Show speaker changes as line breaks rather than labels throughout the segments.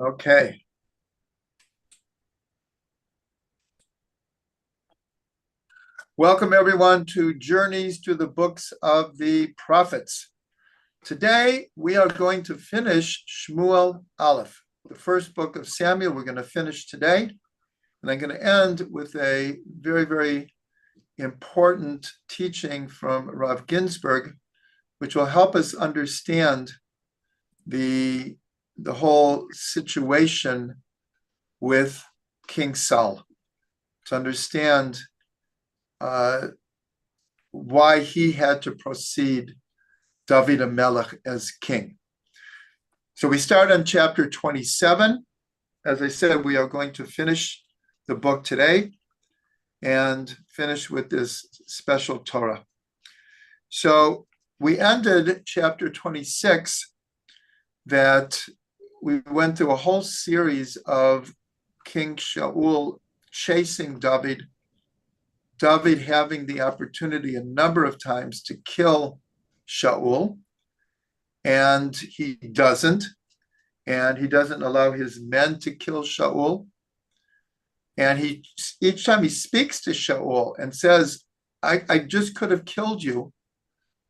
Okay. Welcome everyone to Journeys to the Books of the Prophets. Today we are going to finish Shmuel Aleph, the first book of Samuel. We're going to finish today, and I'm going to end with a very, very important teaching from Rav Ginsburg, which will help us understand the whole situation with King Saul, to understand why he had to proceed David HaMelech as king. So we start on chapter 27. As I said, we are going to finish the book today and finish with this special Torah. So we ended chapter 26 that we went through a whole series of King Shaul chasing David having the opportunity a number of times to kill Shaul, and he doesn't allow his men to kill Shaul. And each time he speaks to Shaul and says, I just could have killed you.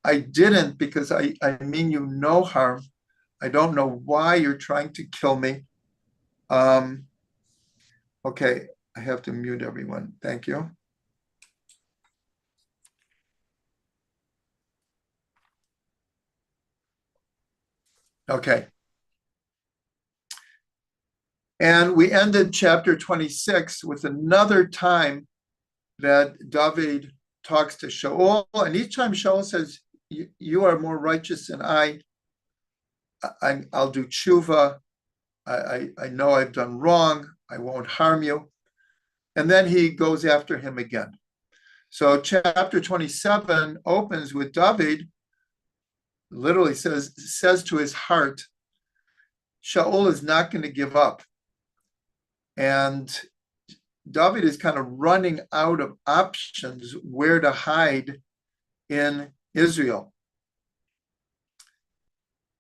I didn't, because I mean you no harm. I don't know why you're trying to kill me. Okay, I have to mute everyone. Thank you. Okay. And we ended chapter 26 with another time that David talks to Shaul, and each time Shaul says, you are more righteous than I'll do tshuva, I know I've done wrong, I won't harm you. And then he goes after him again. So chapter 27 opens with David, literally says to his heart, Shaul is not going to give up. And David is kind of running out of options where to hide in Israel.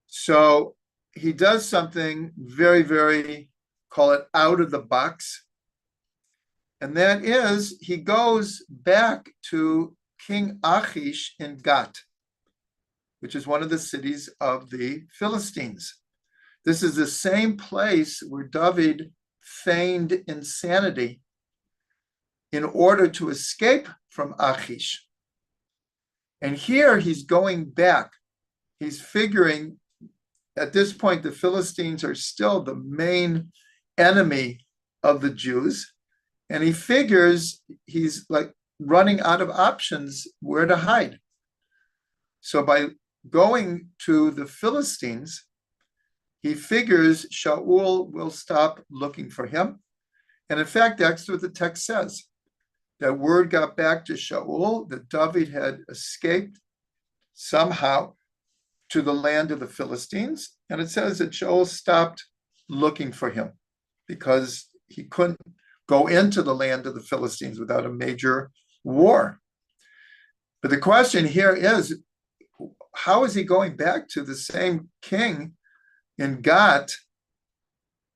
So he does something very, very, call it out of the box. And that is, he goes back to King Achish in Gat, which is one of the cities of the Philistines. This is the same place where David feigned insanity in order to escape from Achish. And here he's going back. He's figuring, at this point, the Philistines are still the main enemy of the Jews. And he figures he's like running out of options where to hide. So by going to the Philistines, he figures Shaul will stop looking for him. And in fact, that's what the text says. That word got back to Shaul that David had escaped somehow to the land of the Philistines. And it says that Shaul stopped looking for him because he couldn't go into the land of the Philistines without a major war. But the question here is, how is he going back to the same king in Gat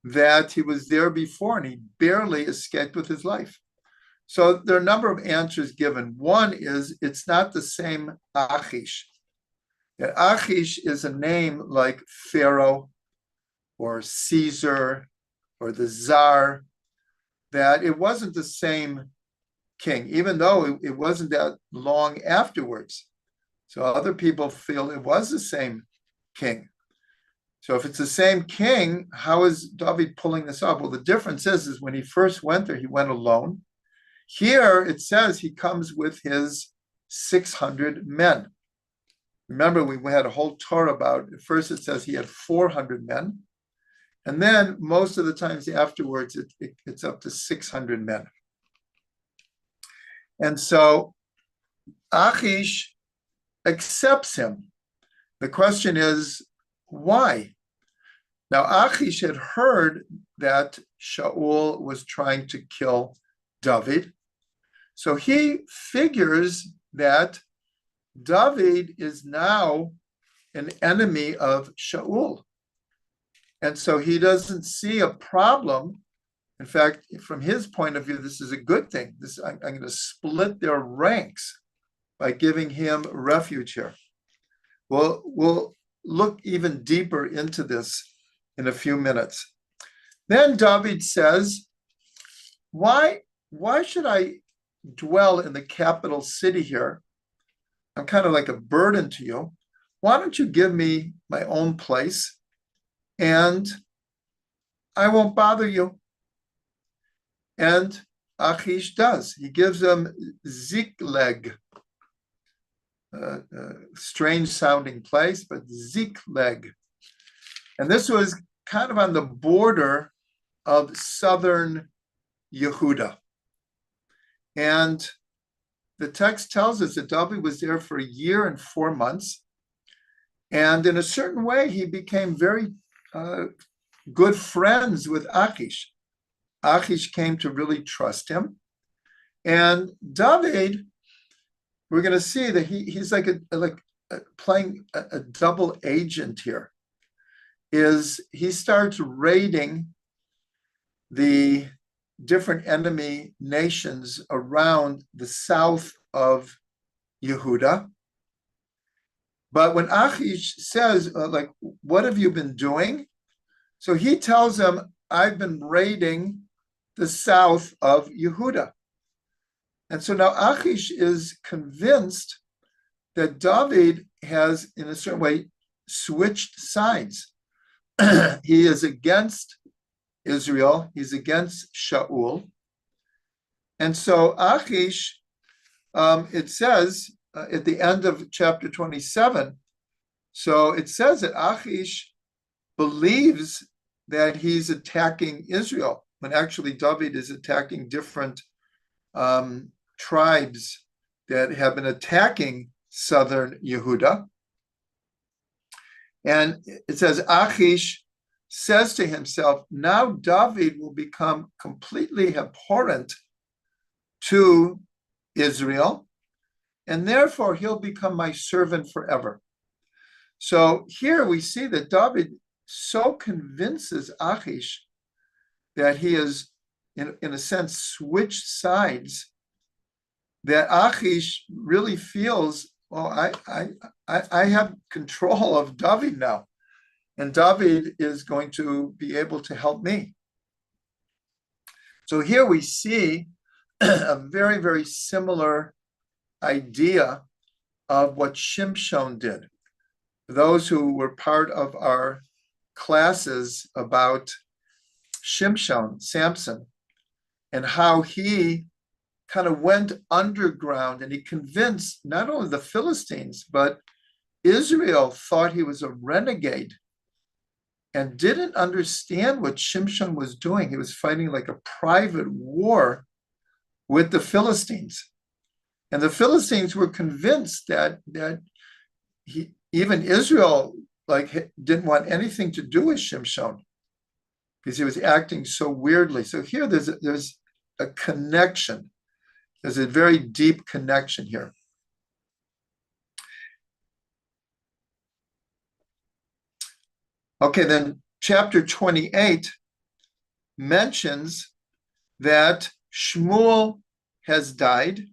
that he was there before, and he barely escaped with his life? So there are a number of answers given. One is, it's not the same Achish. Achish is a name like Pharaoh or Caesar or the Tsar, that it wasn't the same king, even though it wasn't that long afterwards. So other people feel it was the same king. So if it's the same king, how is David pulling this off? Well, the difference is when he first went there, he went alone. Here it says he comes with his 600 men. Remember, we had a whole Torah about, at first it says he had 400 men. And then most of the times afterwards, it's up to 600 men. And so Achish accepts him. The question is, why? Now, Achish had heard that Shaul was trying to kill David. So he figures that David is now an enemy of Shaul. And so he doesn't see a problem. In fact, from his point of view, this is a good thing. I'm going to split their ranks by giving him refuge here. We'll look even deeper into this in a few minutes. Then David says, why should I dwell in the capital city here? I'm kind of like a burden to you. Why don't you give me my own place and I won't bother you? And Achish does. He gives them Ziklag, strange sounding place, but Ziklag. And this was kind of on the border of southern Yehuda. And the text tells us that David was there for a year and 4 months. And in a certain way, he became very good friends with Achish. Achish came to really trust him. And David, we're going to see that he's like playing a double agent here. He starts raiding the different enemy nations around the south of Yehuda. But when Achish says, what have you been doing? So he tells him, I've been raiding the south of Yehuda. And so now Achish is convinced that David has, in a certain way, switched sides. He is against Israel. He's against Shaul. And so Achish, it says at the end of chapter 27, so it says that Achish believes that he's attacking Israel, when actually David is attacking different tribes that have been attacking southern Yehuda. And it says, Achish says to himself, now David will become completely abhorrent to Israel, and therefore he'll become my servant forever. So here we see that David so convinces Achish that he is, in a sense, switched sides, that Achish really feels, I have control of David now, and David is going to be able to help me. So here we see a very, very similar idea of what Shimshon did. Those who were part of our classes about Shimshon, Samson, and how he kind of went underground and he convinced not only the Philistines, but Israel thought he was a renegade and didn't understand what Shimshon was doing. He was fighting like a private war with the Philistines. And the Philistines were convinced that even Israel didn't want anything to do with Shimshon because he was acting so weirdly. So here there's a connection. There's a very deep connection here. Okay, then chapter 28 mentions that Shmuel has died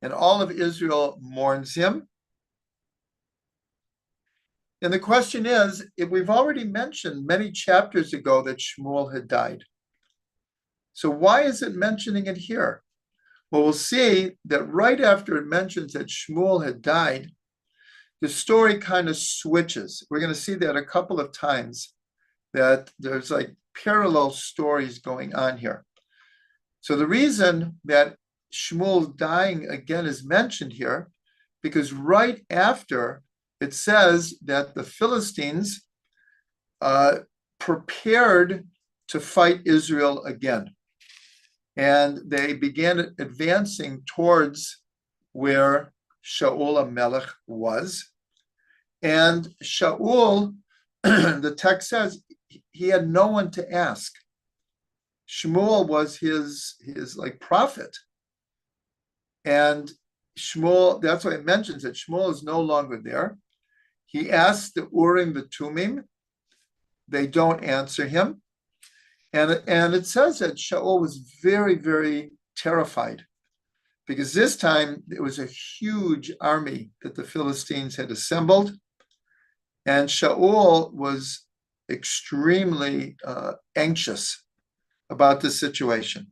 and all of Israel mourns him. And the question is, if we've already mentioned many chapters ago that Shmuel had died, so why is it mentioning it here? Well, we'll see that right after it mentions that Shmuel had died, the story kind of switches. We're going to see that a couple of times, that there's like parallel stories going on here. So the reason that Shmuel dying again is mentioned here, because right after it says that the Philistines prepared to fight Israel again. And they began advancing towards where Shaul HaMelech was. And Shaul, the text says, he had no one to ask. Shmuel was his prophet. And Shmuel, that's why it mentions that Shmuel is no longer there. He asked the Urim, the Tumim, they don't answer him. And it says that Shaul was very, very terrified, because this time it was a huge army that the Philistines had assembled, and Shaul was extremely anxious about the situation.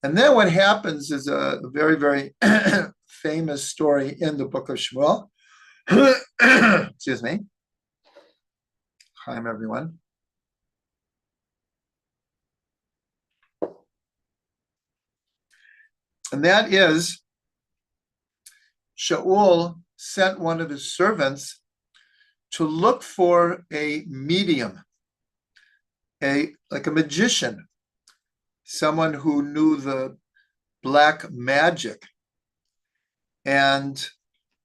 And then what happens is a very, very famous story in the book of Shmuel. Excuse me. Hi, everyone. And that is, Shaul sent one of his servants to look for a medium, like a magician, someone who knew the black magic. And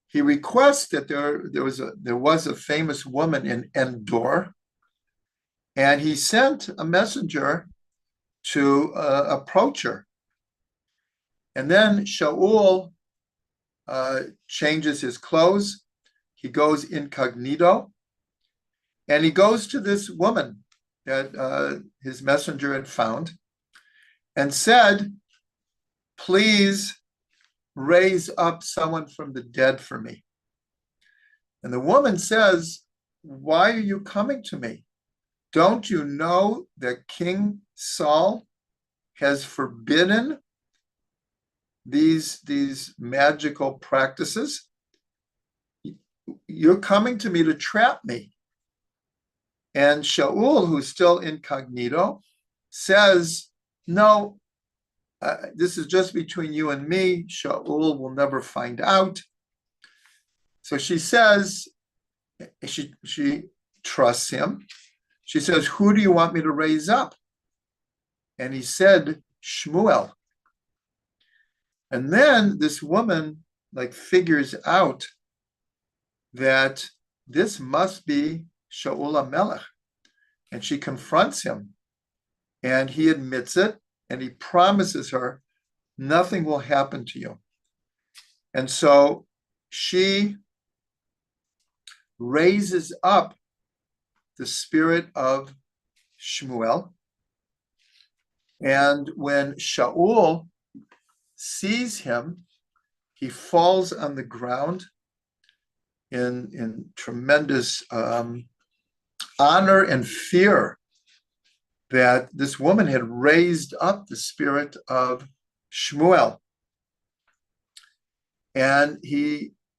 he requests that there was a famous woman in Endor, and he sent a messenger to approach her. And then Shaul changes his clothes. He goes incognito, and he goes to this woman that his messenger had found and said, "Please raise up someone from the dead for me." And the woman says, "Why are you coming to me? Don't you know that King Saul has forbidden these magical practices? You're coming to me to trap me." And Shaul, who's still incognito, says, "No, this is just between you and me. Shaul will never find out." So she says, she trusts him. She says, "Who do you want me to raise up?" And he said, "Shmuel." And then this woman figures out that this must be Shaul HaMelech. And she confronts him, and he admits it, and he promises her, "Nothing will happen to you." And so she raises up the spirit of Shmuel. And when Shaul sees him, he falls on the ground in tremendous honor and fear that this woman had raised up the spirit of Shmuel. And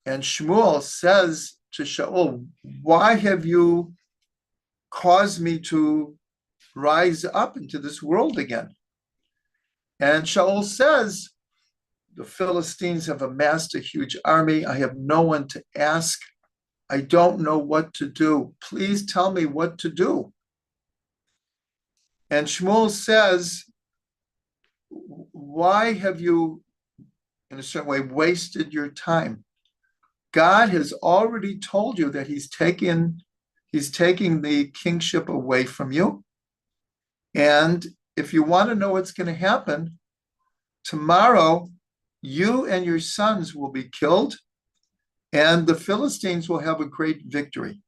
Shmuel says to Shaul, "Why have you caused me to rise up into this world again?" And Shaul says, "The Philistines have amassed a huge army. I have no one to ask. I don't know what to do. Please tell me what to do." And Shmuel says, "Why have you, in a certain way, wasted your time? God has already told you that he's taking the kingship away from you. And if you want to know what's going to happen, tomorrow you and your sons will be killed, and the Philistines will have a great victory."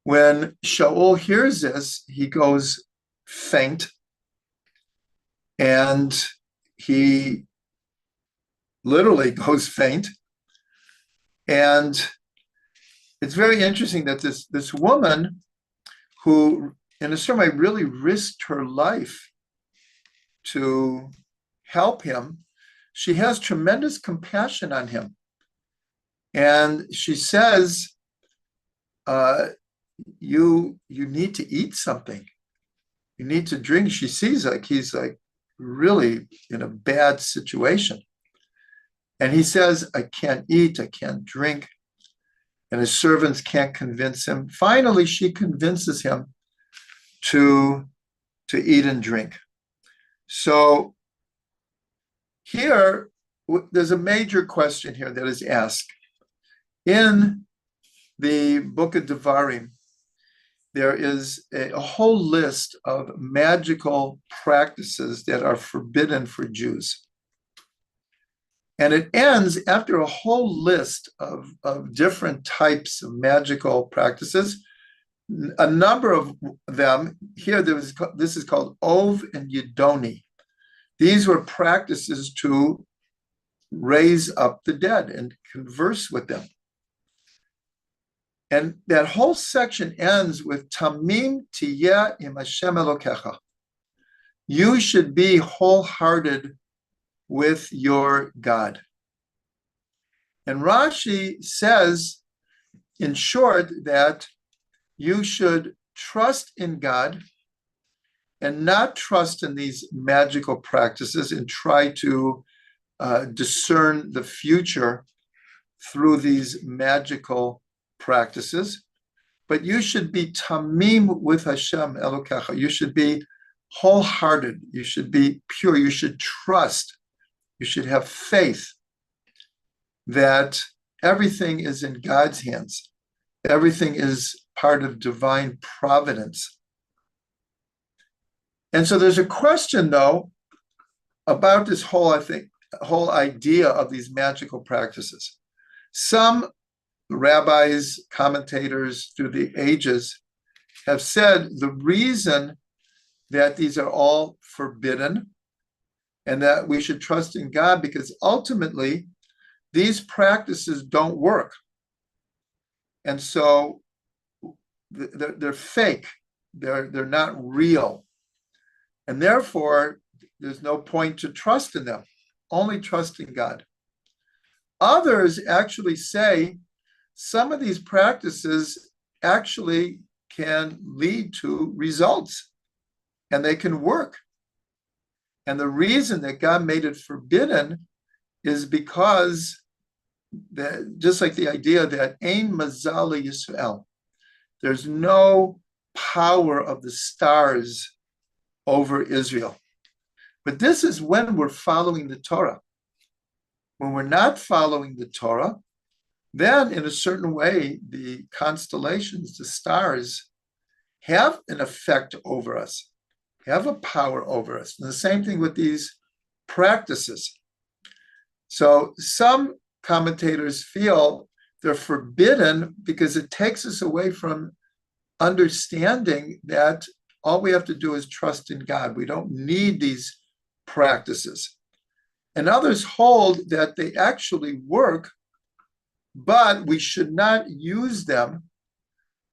When Shaul hears this, he goes faint, and he literally goes faint. And it's very interesting that this woman, who in a certain way really risked her life to help him, she has tremendous compassion on him. And she says, you need to eat something. You need to drink. She sees he's really in a bad situation. And he says, "I can't eat, I can't drink." And his servants can't convince him. Finally, she convinces him to eat and drink. So here, there's a major question here that is asked. In the book of Devarim, there is a whole list of magical practices that are forbidden for Jews. And it ends after a whole list of different types of magical practices. A number of them here, this is called Ov and Yedoni. These were practices to raise up the dead and converse with them. And that whole section ends with Tamim tiyeh im Hashem Elokecha. You should be wholehearted with your God. And Rashi says, in short, that you should trust in God and not trust in these magical practices and try to discern the future through these magical practices. But you should be tamim with Hashem Elokecha. You should be wholehearted. You should be pure. You should trust. You should have faith that everything is in God's hands. Everything is part of divine providence. And so there's a question, though, about this whole idea of these magical practices. Some rabbis, commentators through the ages have said the reason that these are all forbidden and that we should trust in God because ultimately these practices don't work. And so they're fake. They're not real. And therefore, there's no point to trust in them. Only trust in God. Others actually say some of these practices actually can lead to results and they can work. And the reason that God made it forbidden is because just like the idea that Ein Mazal Yisrael, there's no power of the stars over Israel. But this is when we're following the Torah. When we're not following the Torah, then in a certain way, the constellations, the stars, have an effect over us, have a power over us. And the same thing with these practices. So some commentators feel they're forbidden because it takes us away from understanding that all we have to do is trust in God. We don't need these practices. And others hold that they actually work, but we should not use them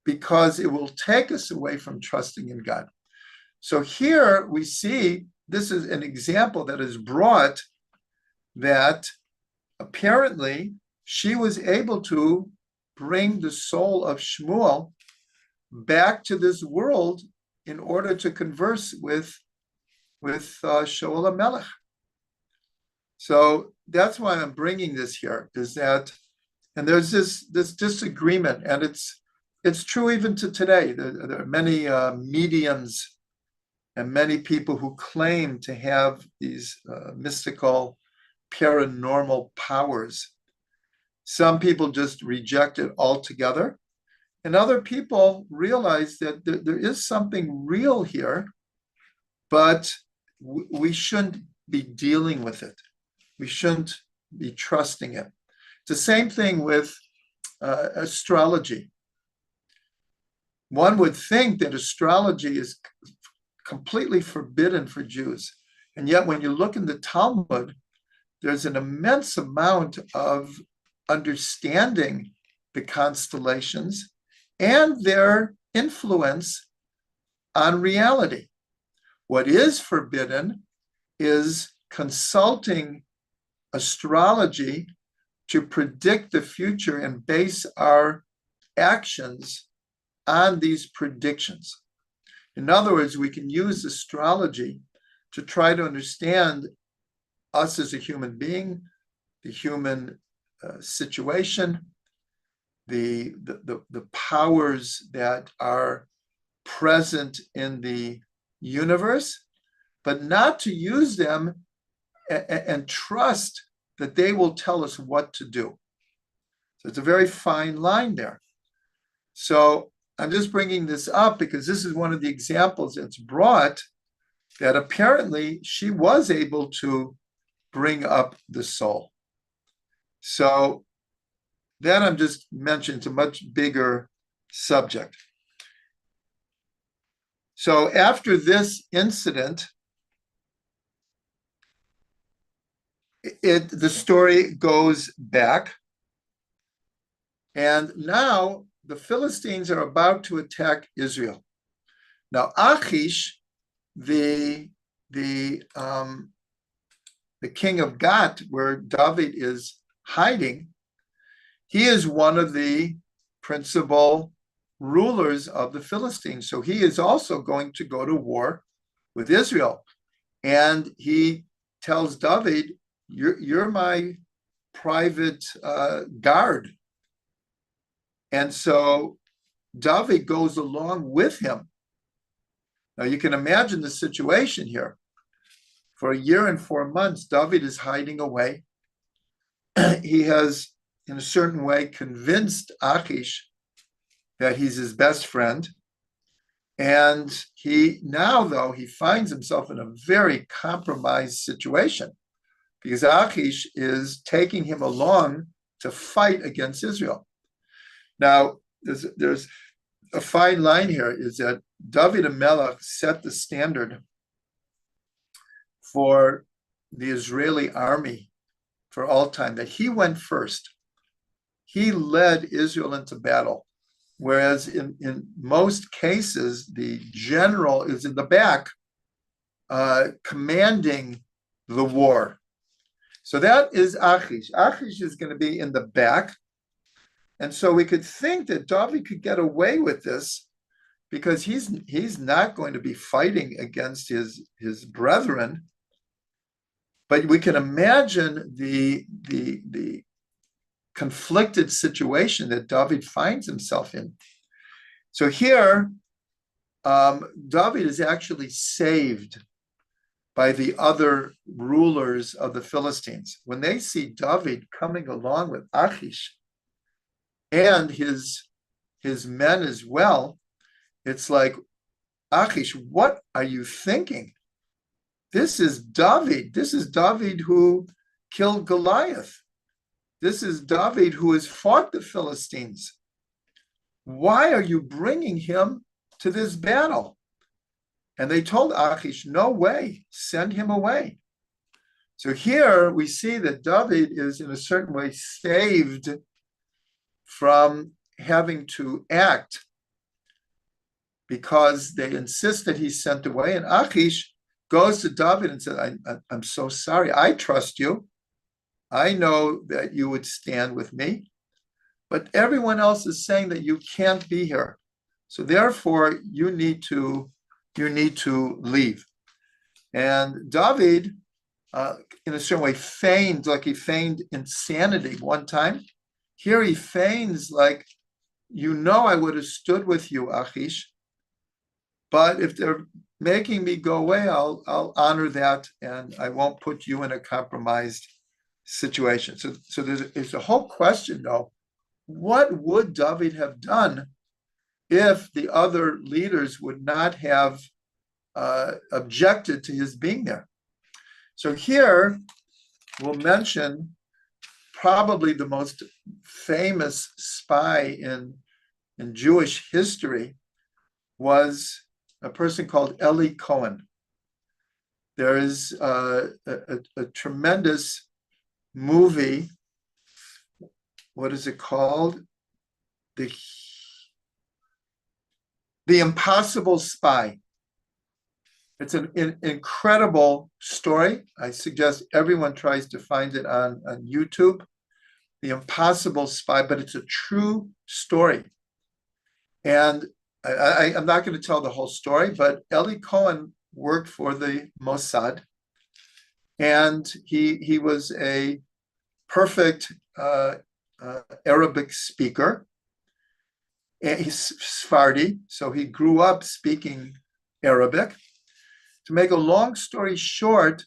because it will take us away from trusting in God. So here we see this is an example that is brought that apparently she was able to bring the soul of Shmuel back to this world in order to converse with Shaul HaMelech. So that's why I'm bringing this here, is that, and there's this disagreement, and it's true even to today. There are many mediums and many people who claim to have these mystical, paranormal powers. Some people just reject it altogether, and other people realize that there is something real here, but we shouldn't be dealing with it. We shouldn't be trusting it. It's the same thing with astrology. One would think that astrology is completely forbidden for Jews. And yet when you look in the Talmud, there's an immense amount of understanding the constellations and their influence on reality. What is forbidden is consulting astrology to predict the future and base our actions on these predictions. In other words, we can use astrology to try to understand us as a human being, the human situation, the powers that are present in the universe, but not to use them and trust that they will tell us what to do. So it's a very fine line there. So I'm just bringing this up because this is one of the examples that's brought that apparently she was able to bring up the soul. So that I'm just mentioning, it's a much bigger subject. So after this incident, the story goes back, and now the Philistines are about to attack Israel. Now Achish, the the um, the king of Gath, where David is hiding, he is one of the principal rulers of the Philistines. So he is also going to go to war with Israel. And he tells David, you're my private guard. And so David goes along with him. Now you can imagine the situation here. For a year and 4 months, David is hiding away. He has, in a certain way, convinced Achish that he's his best friend. And he finds himself in a very compromised situation because Achish is taking him along to fight against Israel. Now, there's a fine line here, is that David HaMelech set the standard for the Israeli army for all time, that he went first. He led Israel into battle. Whereas in most cases, the general is in the back commanding the war. So that is Achish. Achish is going to be in the back. And so we could think that David could get away with this because he's not going to be fighting against his brethren. But we can imagine the conflicted situation that David finds himself in. So here, David is actually saved by the other rulers of the Philistines. When they see David coming along with Achish and his men as well, it's like, Achish, what are you thinking? This is David. This is David who killed Goliath. This is David who has fought the Philistines. Why are you bringing him to this battle? And they told Achish, no way, send him away. So here we see that David is in a certain way saved from having to act because they insist that he's sent away. And Achish goes to David and says, I'm so sorry. I trust you. I know that you would stand with me, but everyone else is saying that you can't be here. So therefore, you need to leave. And David, in a certain way, feigned, like he feigned insanity one time. Here he feigns like, I would have stood with you, Achish, but if they're making me go away, I'll honor that, and I won't put you in a compromised situation. So there's a whole question, though. What would David have done if the other leaders would not have objected to his being there? So here we'll mention probably the most famous spy in Jewish history was a person called Eli Cohen. There is a tremendous movie. What is it called? The Impossible Spy. It's an incredible story. I suggest everyone tries to find it on YouTube. The Impossible Spy, but it's a true story. And I'm not going to tell the whole story, but Eli Cohen worked for the Mossad, and he was a perfect Arabic speaker. And he's Sephardi, so he grew up speaking Arabic. To make a long story short,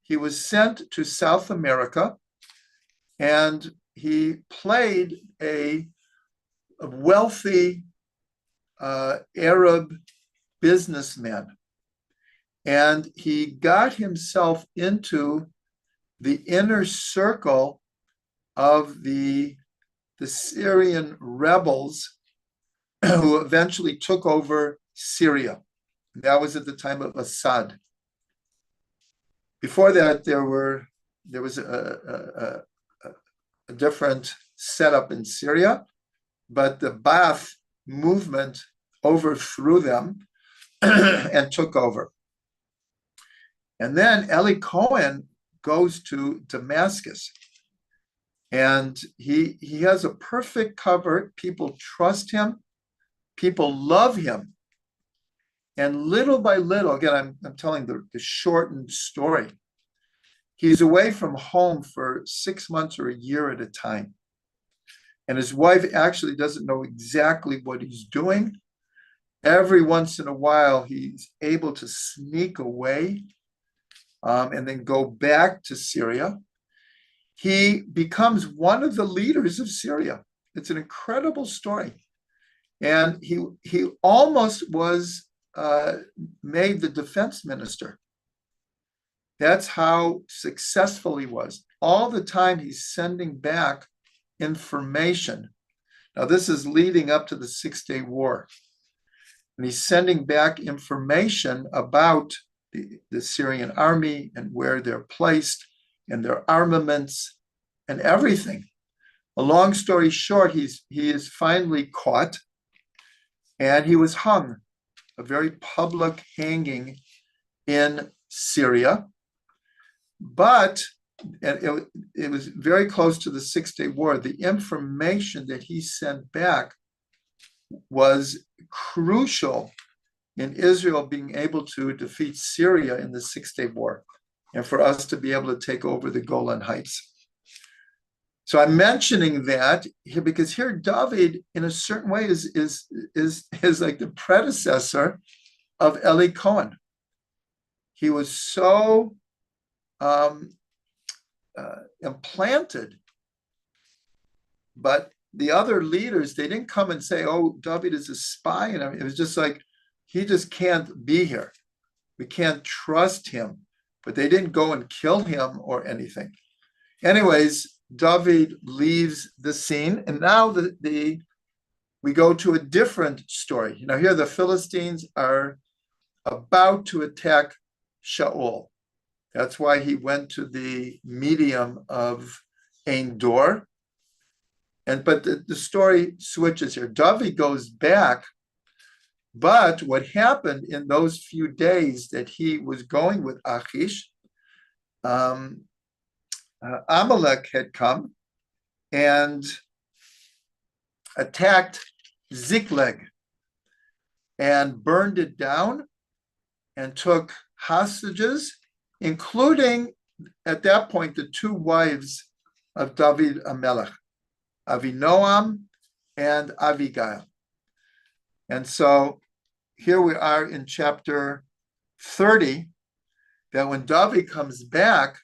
he was sent to South America, and he played a wealthy Arab businessman. And he got himself into the inner circle of the Syrian rebels who eventually took over Syria. That was at the time of Assad. Before that, there was a different setup in Syria, but the Ba'ath movement overthrew them and took over. And then Eli Cohen goes to Damascus, and he has a perfect cover. People trust him, people love him. And little by little, again, I'm telling the shortened story. He's away from home for 6 months or a year at a time. And his wife actually doesn't know exactly what he's doing. Every once in a while, he's able to sneak away and then go back to Syria. He becomes one of the leaders of Syria. It's an incredible story. And he almost was made the defense minister. That's how successful he was. All the time he's sending back information. Now, this is leading up to the 6-Day War. And he's sending back information about the Syrian army and where they're placed and their armaments and everything. A long story short, he is finally caught and he was hung, a very public hanging in Syria. But it was very close to the 6-Day War. The information that he sent back was crucial in Israel being able to defeat Syria in the 6-Day War and for us to be able to take over the Golan Heights. So I'm mentioning that here because here David, in a certain way, is like the predecessor of Eli Cohen. He was so implanted, but the other leaders, they didn't come and say, "Oh, David is a spy," and it was just like, he just can't be here. We can't trust him. But they didn't go and kill him or anything. Anyways, David leaves the scene, and now we go to a different story. Now here the Philistines are about to attack Shaul. That's why he went to the medium of Ein Dor. But the story switches here. David goes back, but what happened in those few days that he was going with Achish, Amalek had come and attacked Ziklag and burned it down and took hostages, including at that point the 2 wives of David Amelech, Avinoam and Abigail. And so here we are in chapter 30, that when David comes back,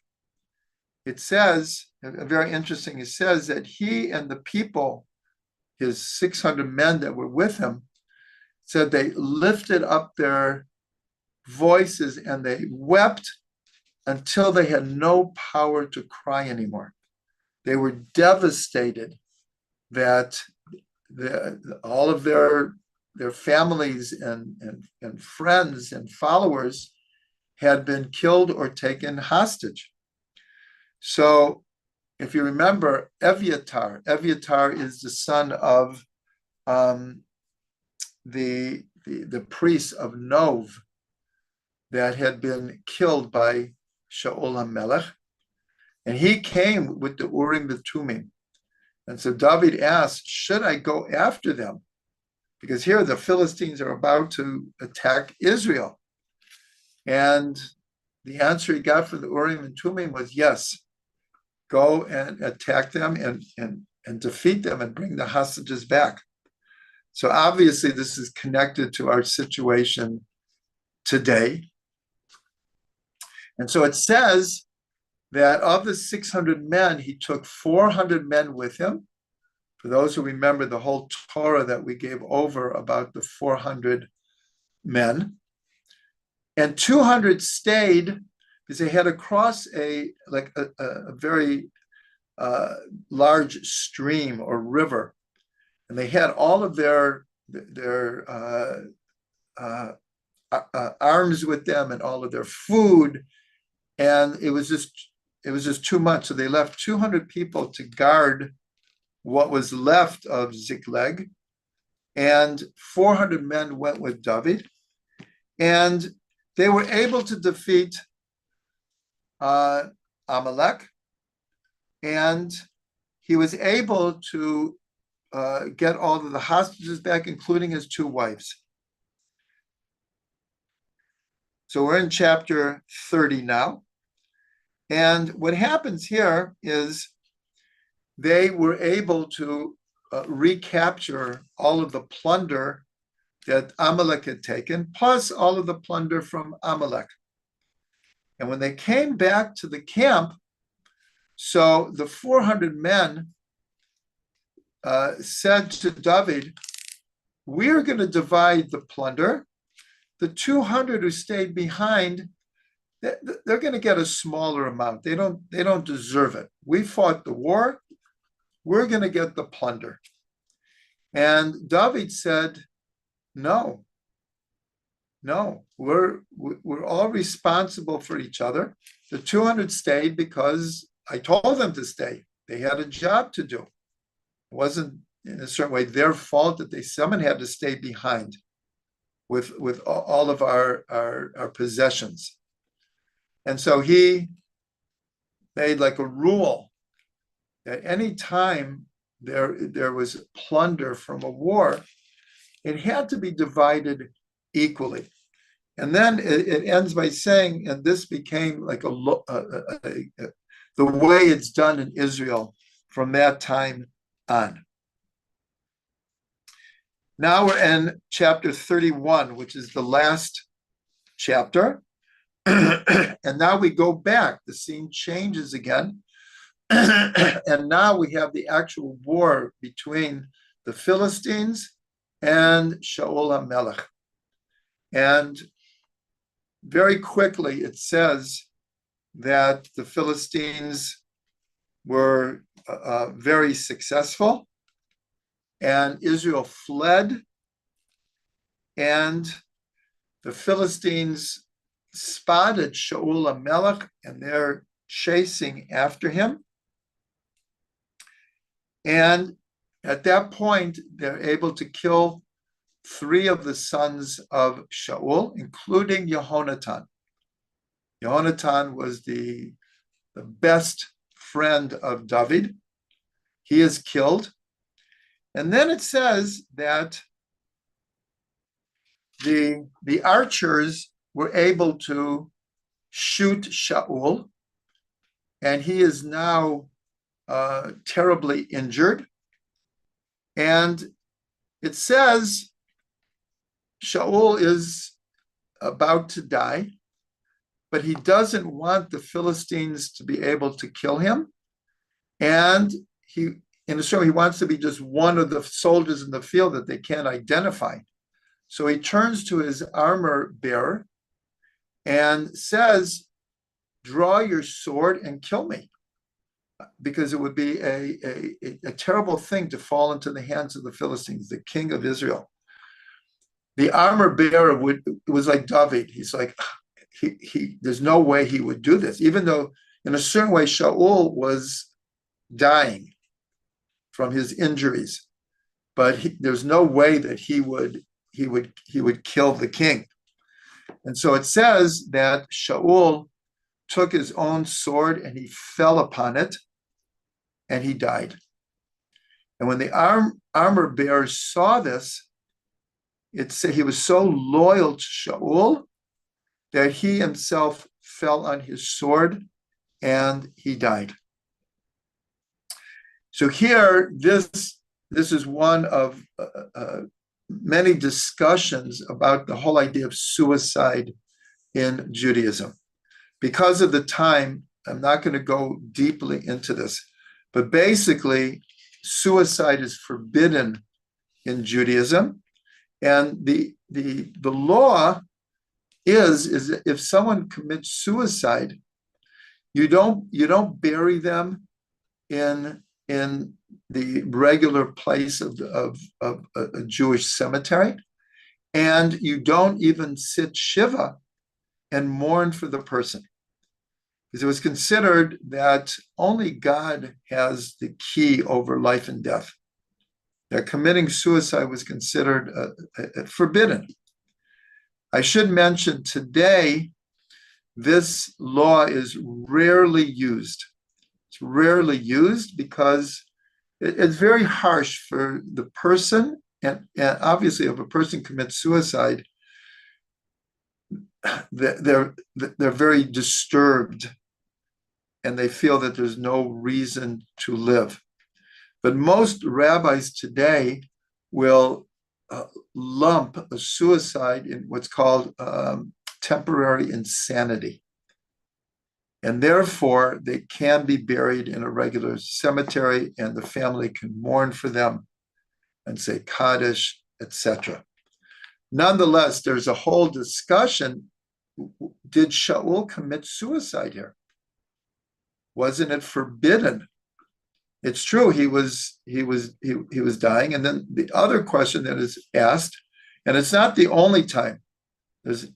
it says, very interesting, it says that he and the people, his 600 men that were with him, said they lifted up their voices and they wept until they had no power to cry anymore. They were devastated that all of their families and friends and followers had been killed or taken hostage. So if you remember, Eviatar is the son of the priest of Nov that had been killed by Shaul HaMelech. And he came with the Urim the Tumim. And so David asked, should I go after them? Because here the Philistines are about to attack Israel. And the answer he got from the Urim and Tumim was yes. Go and attack them and defeat them and bring the hostages back. So obviously this is connected to our situation today. And so it says that of the 600 men, he took 400 men with him. For those who remember the whole Torah that we gave over about the 400 men. And 200 stayed because they had to cross a very large stream or river. And they had all of their arms with them and all of their food, and it was just too much. So they left 200 people to guard what was left of Ziklag, and 400 men went with David, and they were able to defeat Amalek, and he was able to get all of the hostages back, including his two wives. So we're in chapter 30 now. And what happens here is they were able to recapture all of the plunder that Amalek had taken, plus all of the plunder from Amalek. And when they came back to the camp, so the 400 men said to David, we're going to divide the plunder. The 200 who stayed behind, they're going to get a smaller amount. They don't deserve it. We fought the war. We're going to get the plunder. And David said, no, we're all responsible for each other. The 200 stayed because I told them to stay. They had a job to do. It wasn't in a certain way their fault that someone had to stay behind with all of our possessions. And so he made like a rule that any time there was plunder from a war, it had to be divided equally. And then it ends by saying, and this became like the way it's done in Israel from that time on. Now we're in chapter 31, which is the last chapter. And now we go back. The scene changes again. And now we have the actual war between the Philistines and Shaul HaMelech. And very quickly it says that the Philistines were very successful, and Israel fled, and the Philistines spotted Shaul HaMelech, and they're chasing after him. And at that point, they're able to kill 3 of the sons of Shaul, including Yehonatan. Yehonatan was the best friend of David. He is killed. And then it says that the archers were able to shoot Shaul, and he is now terribly injured. And it says Shaul is about to die, but he doesn't want the Philistines to be able to kill him. And he wants to be just one of the soldiers in the field that they can't identify. So he turns to his armor bearer and says, draw your sword and kill me, because it would be a terrible thing to fall into the hands of the Philistines, the king of Israel. The armor bearer was like David. He's like, there's no way he would do this, even though in a certain way Shaul was dying from his injuries, but there's no way that he would kill the king. And so it says that Shaul took his own sword and he fell upon it, and he died. And when the armor bearer saw this, it said he was so loyal to Shaul that he himself fell on his sword and he died. So here, this is one of many discussions about the whole idea of suicide in Judaism. Because of the time, I'm not going to go deeply into this, but basically, suicide is forbidden in Judaism, and the law is if someone commits suicide, you don't bury them in the regular place of a Jewish cemetery. And you don't even sit Shiva and mourn for the person. Because it was considered that only God has the key over life and death. That committing suicide was considered forbidden. I should mention today, this law is rarely used. It's rarely used because it's very harsh for the person. And obviously, if a person commits suicide, they're very disturbed and they feel that there's no reason to live. But most rabbis today will lump a suicide in what's called temporary insanity. And therefore, they can be buried in a regular cemetery and the family can mourn for them and say Kaddish, etc. Nonetheless, there's a whole discussion. Did Shaul commit suicide here? Wasn't it forbidden? It's true he was dying. And then the other question that is asked, and it's not the only time.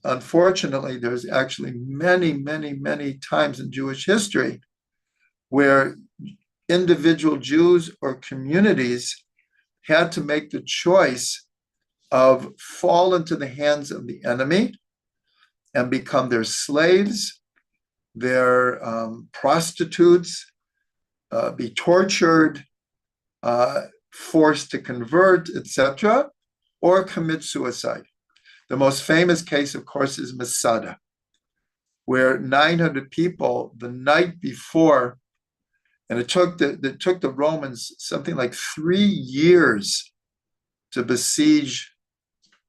Unfortunately, there's actually many, many, many times in Jewish history where individual Jews or communities had to make the choice of fall into the hands of the enemy and become their slaves, their prostitutes, be tortured, forced to convert, etc., or commit suicide. The most famous case, of course, is Masada, where 900 people the night before, and it took the Romans something like 3 years to besiege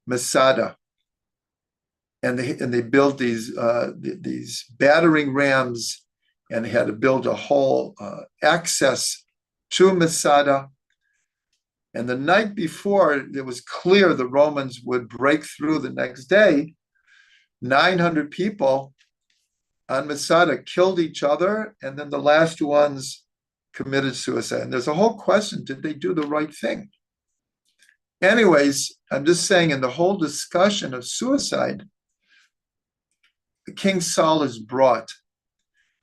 Masada, and they built these battering rams, and they had to build a whole access to Masada. And the night before, it was clear the Romans would break through the next day. 900 people on Masada killed each other, and then the last ones committed suicide. And there's a whole question, did they do the right thing? Anyways, I'm just saying, in the whole discussion of suicide, King Saul is brought.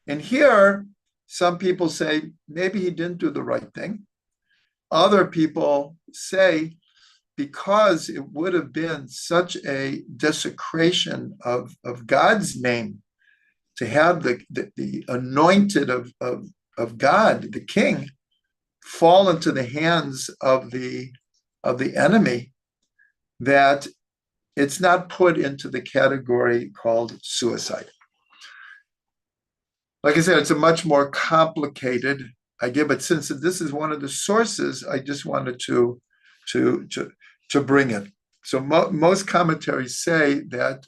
And here, some people say, maybe he didn't do the right thing. Other people say, because it would have been such a desecration of God's name to have the anointed of God, the king, fall into the hands of the enemy, that it's not put into the category called suicide. Like I said, it's a much more complicated idea, but since this is one of the sources, I just wanted to bring it. So most commentaries say that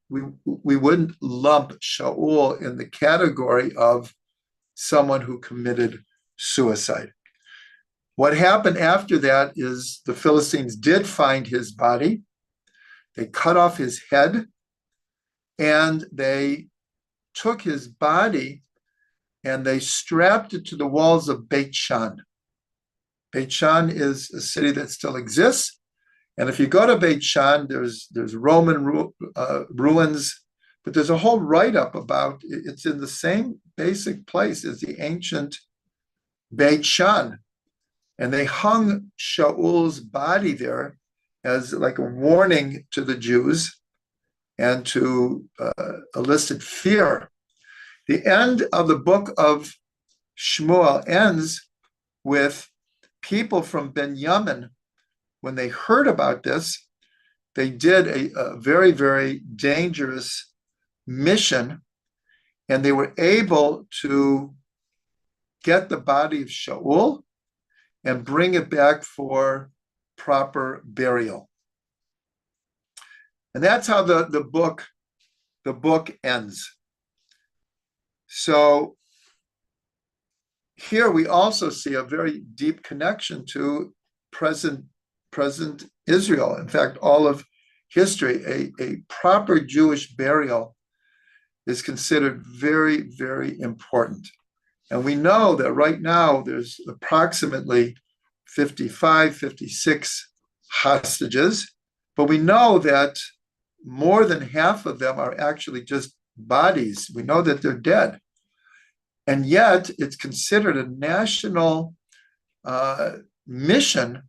we wouldn't lump Shaul in the category of someone who committed suicide. What happened after that is the Philistines did find his body. They cut off his head, and they took his body and they strapped it to the walls of Beit Shan. Beit Shan is a city that still exists. And if you go to Beit Shan, there's Roman ruins, but there's a whole write-up about it's in the same basic place as the ancient Beit Shan. And they hung Shaul's body there as like a warning to the Jews and to elicit fear. The end of the book of Shmuel ends with people from Benjamin. When they heard about this, they did a very, very dangerous mission, and they were able to get the body of Shaul and bring it back for proper burial. And that's how the book ends. So here we also see a very deep connection to present Israel. In fact, all of history, a proper Jewish burial is considered very, very important. And we know that right now there's approximately 55, 56 hostages. But we know that more than half of them are actually just bodies. We know that they're dead. And yet it's considered a national mission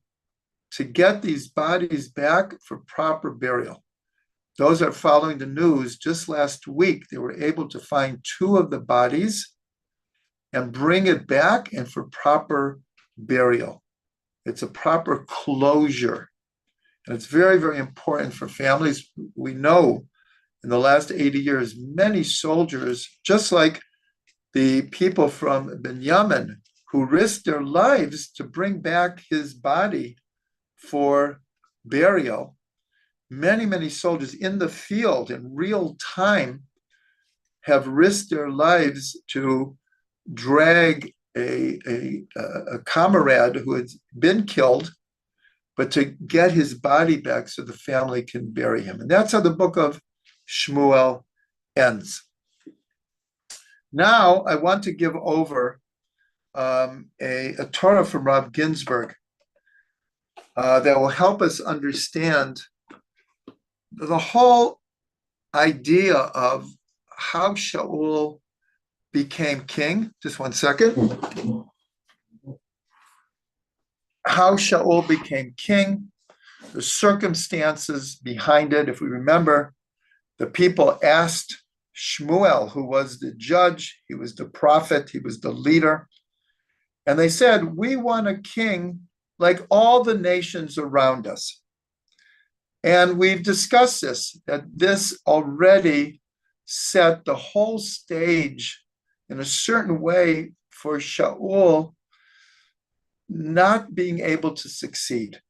to get these bodies back for proper burial. Those are following the news. Just last week, they were able to find two of the bodies and bring it back and for proper burial. It's a proper closure. And it's very, very important for families. We know in the last 80 years, many soldiers, just like the people from Benjamin, who risked their lives to bring back his body for burial, many, many soldiers in the field in real time have risked their lives to drag a comrade who had been killed, but to get his body back so the family can bury him. And that's how the book of Shmuel ends. Now, I want to give over a Torah from Rav Ginsburg that will help us understand the whole idea of how Shaul became king. Just one second. How Shaul became king, the circumstances behind it. If we remember, the people asked Shmuel, who was the judge, he was the prophet, he was the leader, and they said, we want a king like all the nations around us. And we've discussed this, that this already set the whole stage in a certain way for Shaul not being able to succeed,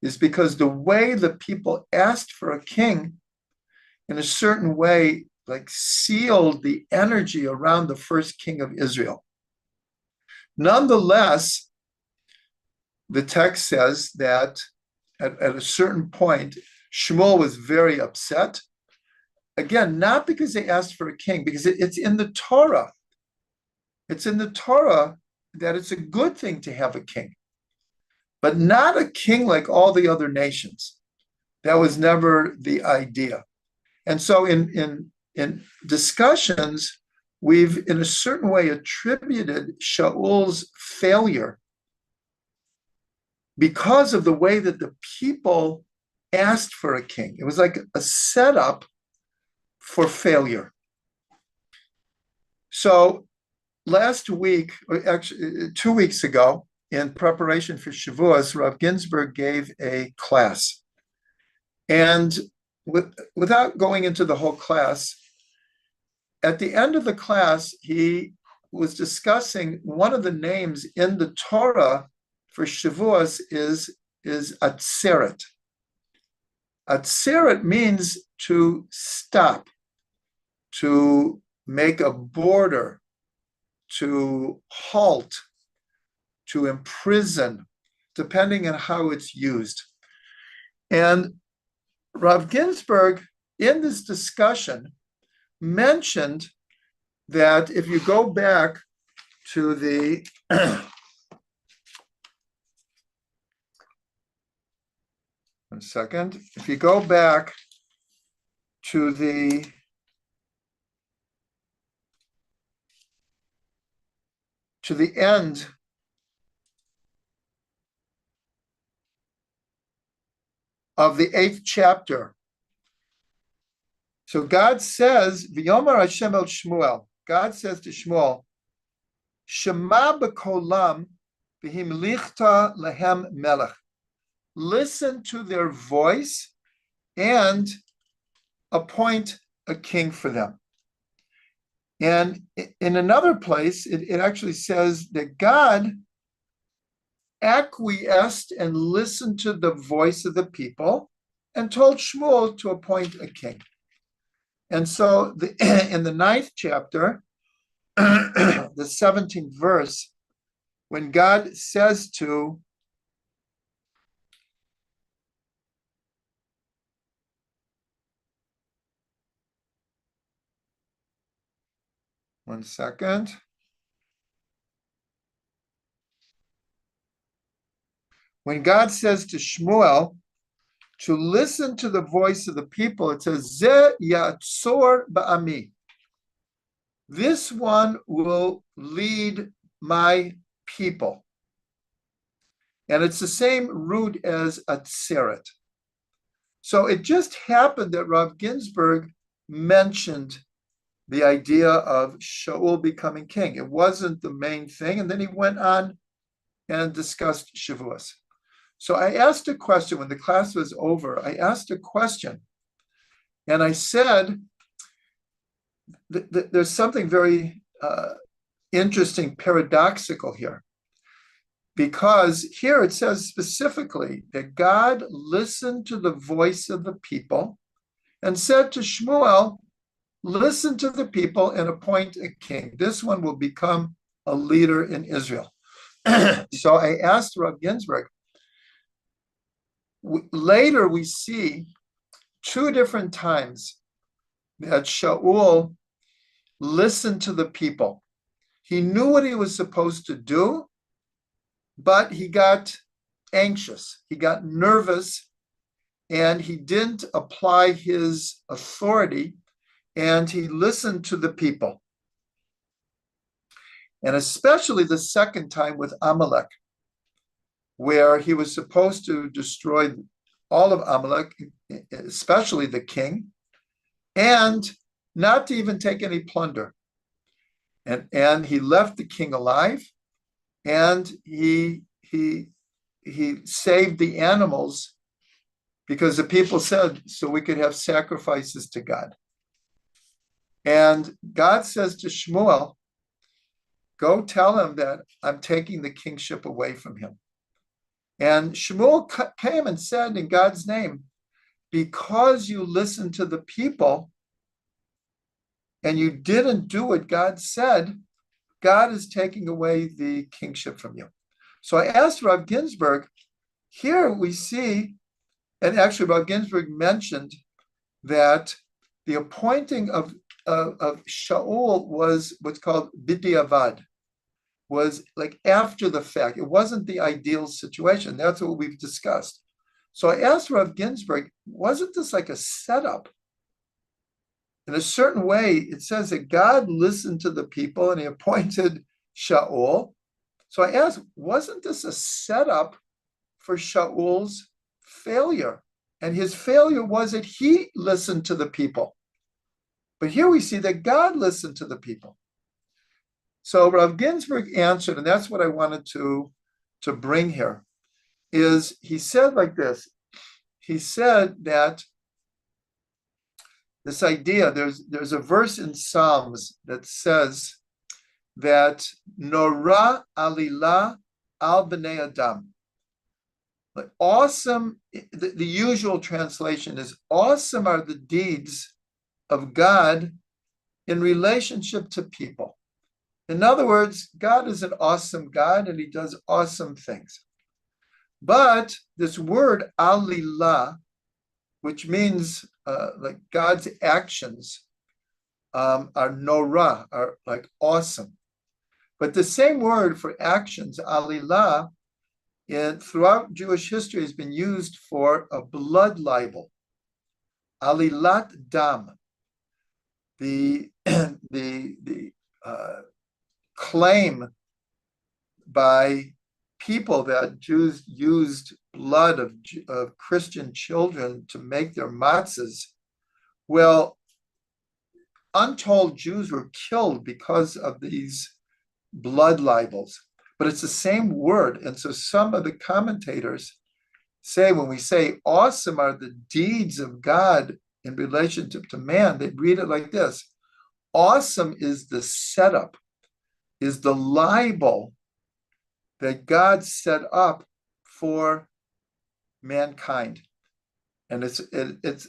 is because the way the people asked for a king in a certain way like sealed the energy around the first king of Israel. Nonetheless, the text says that at a certain point, Shmuel was very upset. Again, not because they asked for a king, because it's in the Torah. It's in the Torah that it's a good thing to have a king, but not a king like all the other nations. That was never the idea. And so in discussions, we've in a certain way attributed Shaul's failure because of the way that the people asked for a king. It was like a setup for failure. So last week, or actually 2 weeks ago, in preparation for Shavuos, Rav Ginsburg gave a class. And without going into the whole class, at the end of the class, he was discussing one of the names in the Torah for Shavuos is Atzeret. Atzeret means to stop, to make a border, to halt, to imprison, depending on how it's used. And Rav Ginsburg, in this discussion, mentioned that if you go back to the one second, if you go back to the end of the 8th chapter. So God says, V'yomar Hashem el Shmuel, God says to Shmuel, Shema b'kolam v'himlichta lehem melech. Listen to their voice and appoint a king for them. And in another place, it actually says that God acquiesced and listened to the voice of the people and told Shmuel to appoint a king. And so in the 9th chapter, the 17th verse, when God says to one second. When God says to Shmuel, to listen to the voice of the people. It says, Ze yatzor ba'ami. This one will lead my people. And it's the same root as atzeret. So it just happened that Rav Ginsburg mentioned the idea of Shaul becoming king. It wasn't the main thing. And then he went on and discussed Shavuos. So I asked a question when the class was over. I asked a question. And I said, there's something very interesting, paradoxical here. Because here it says specifically that God listened to the voice of the people and said to Shmuel, listen to the people and appoint a king. This one will become a leader in Israel. So I asked Rav Ginsburg, later we see two different times that Shaul listened to the people. He knew what he was supposed to do, but he got anxious, he got nervous, and he didn't apply his authority, and he listened to the people. And especially the second time with Amalek, where he was supposed to destroy all of Amalek, especially the king, and not to even take any plunder. And he left the king alive, and he saved the animals because the people said, so we could have sacrifices to God. And God says to Shmuel, go tell him that I'm taking the kingship away from him. And Shmuel came and said in God's name, because you listened to the people and you didn't do what God said, God is taking away the kingship from you. So I asked Rav Ginsburg, here we see, and actually Rav Ginsburg mentioned that the appointing of Shaul was what's called b'diavad, was like after the fact. It wasn't the ideal situation. That's what we've discussed. So I asked Rav Ginsburg, wasn't this like a setup? In a certain way, it says that God listened to the people and he appointed Shaul. So I asked, wasn't this a setup for Shaul's failure? And his failure was that he listened to the people. But here we see that God listened to the people. So Rav Ginsburg answered, and that's what I wanted to bring here, is he said like this. He said that this idea, there's a verse in Psalms that says that Nora alila al bnei Adam. Like awesome, the usual translation is awesome are the deeds of God in relationship to people. In other words, God is an awesome God and he does awesome things. But this word alila, which means like God's actions are nora, are like awesome. But the same word for actions, alila, throughout Jewish history has been used for a blood libel. Alilat dam, the claim by people that Jews used blood of Christian children to make their matzahs. Well, untold Jews were killed because of these blood libels, but it's the same word. And so some of the commentators say, when we say awesome are the deeds of God in relationship to man, they read it like this. Awesome is the setup, is the libel that God set up for mankind. And it's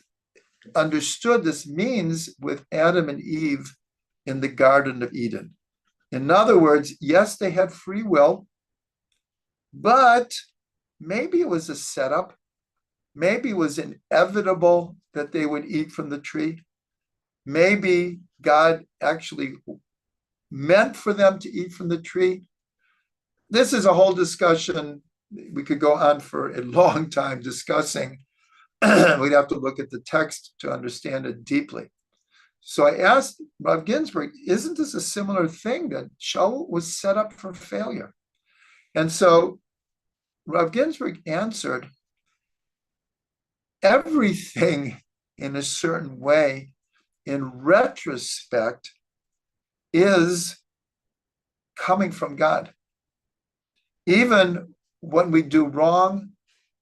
understood, this means with Adam and Eve in the Garden of Eden. In other words, yes, they had free will, but maybe it was a setup. Maybe it was inevitable that they would eat from the tree. Maybe God actually meant for them to eat from the tree. This is a whole discussion. We could go on for a long time discussing We'd have to look at the text to understand it deeply. So I asked Rav Ginsburg, isn't this a similar thing that Shaul was set up for failure? And so Rav Ginsburg answered, everything in a certain way, in retrospect, is coming from God. Even when we do wrong,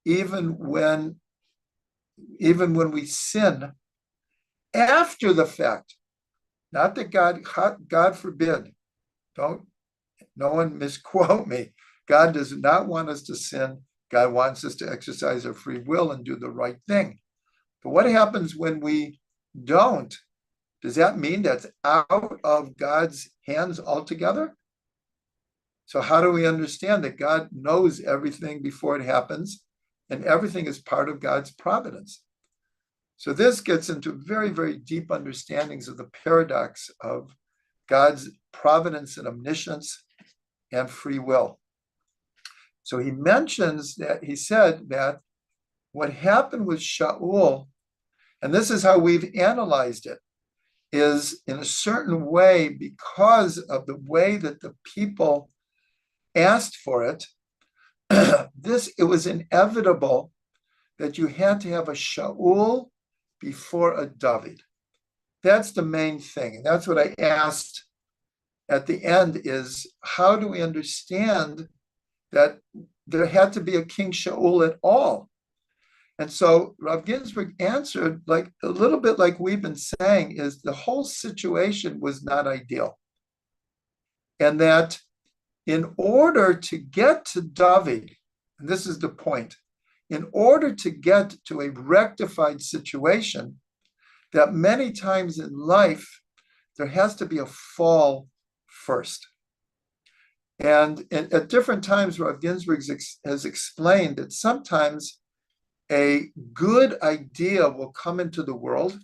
even when we sin, after the fact, not that God forbid, no one misquote me. God does not want us to sin. God wants us to exercise our free will and do the right thing. But what happens when we don't? Does that mean that's out of God's hands altogether? So how do we understand that God knows everything before it happens and everything is part of God's providence? So this gets into very, very deep understandings of the paradox of God's providence and omniscience and free will. So he mentions that, he said that what happened with Shaul, and this is how we've analyzed it, is in a certain way because of the way that the people asked for it, it was inevitable that you had to have a Shaul before a David. That's the main thing. And that's what I asked at the end is, how do we understand that there had to be a King Shaul at all? And so Rav Ginsburg answered, like a little bit like we've been saying, is the whole situation was not ideal. And that in order to get to David, and this is the point, in order to get to a rectified situation, that many times in life, there has to be a fall first. And at different times, Rav Ginsburg has explained that sometimes a good idea will come into the world,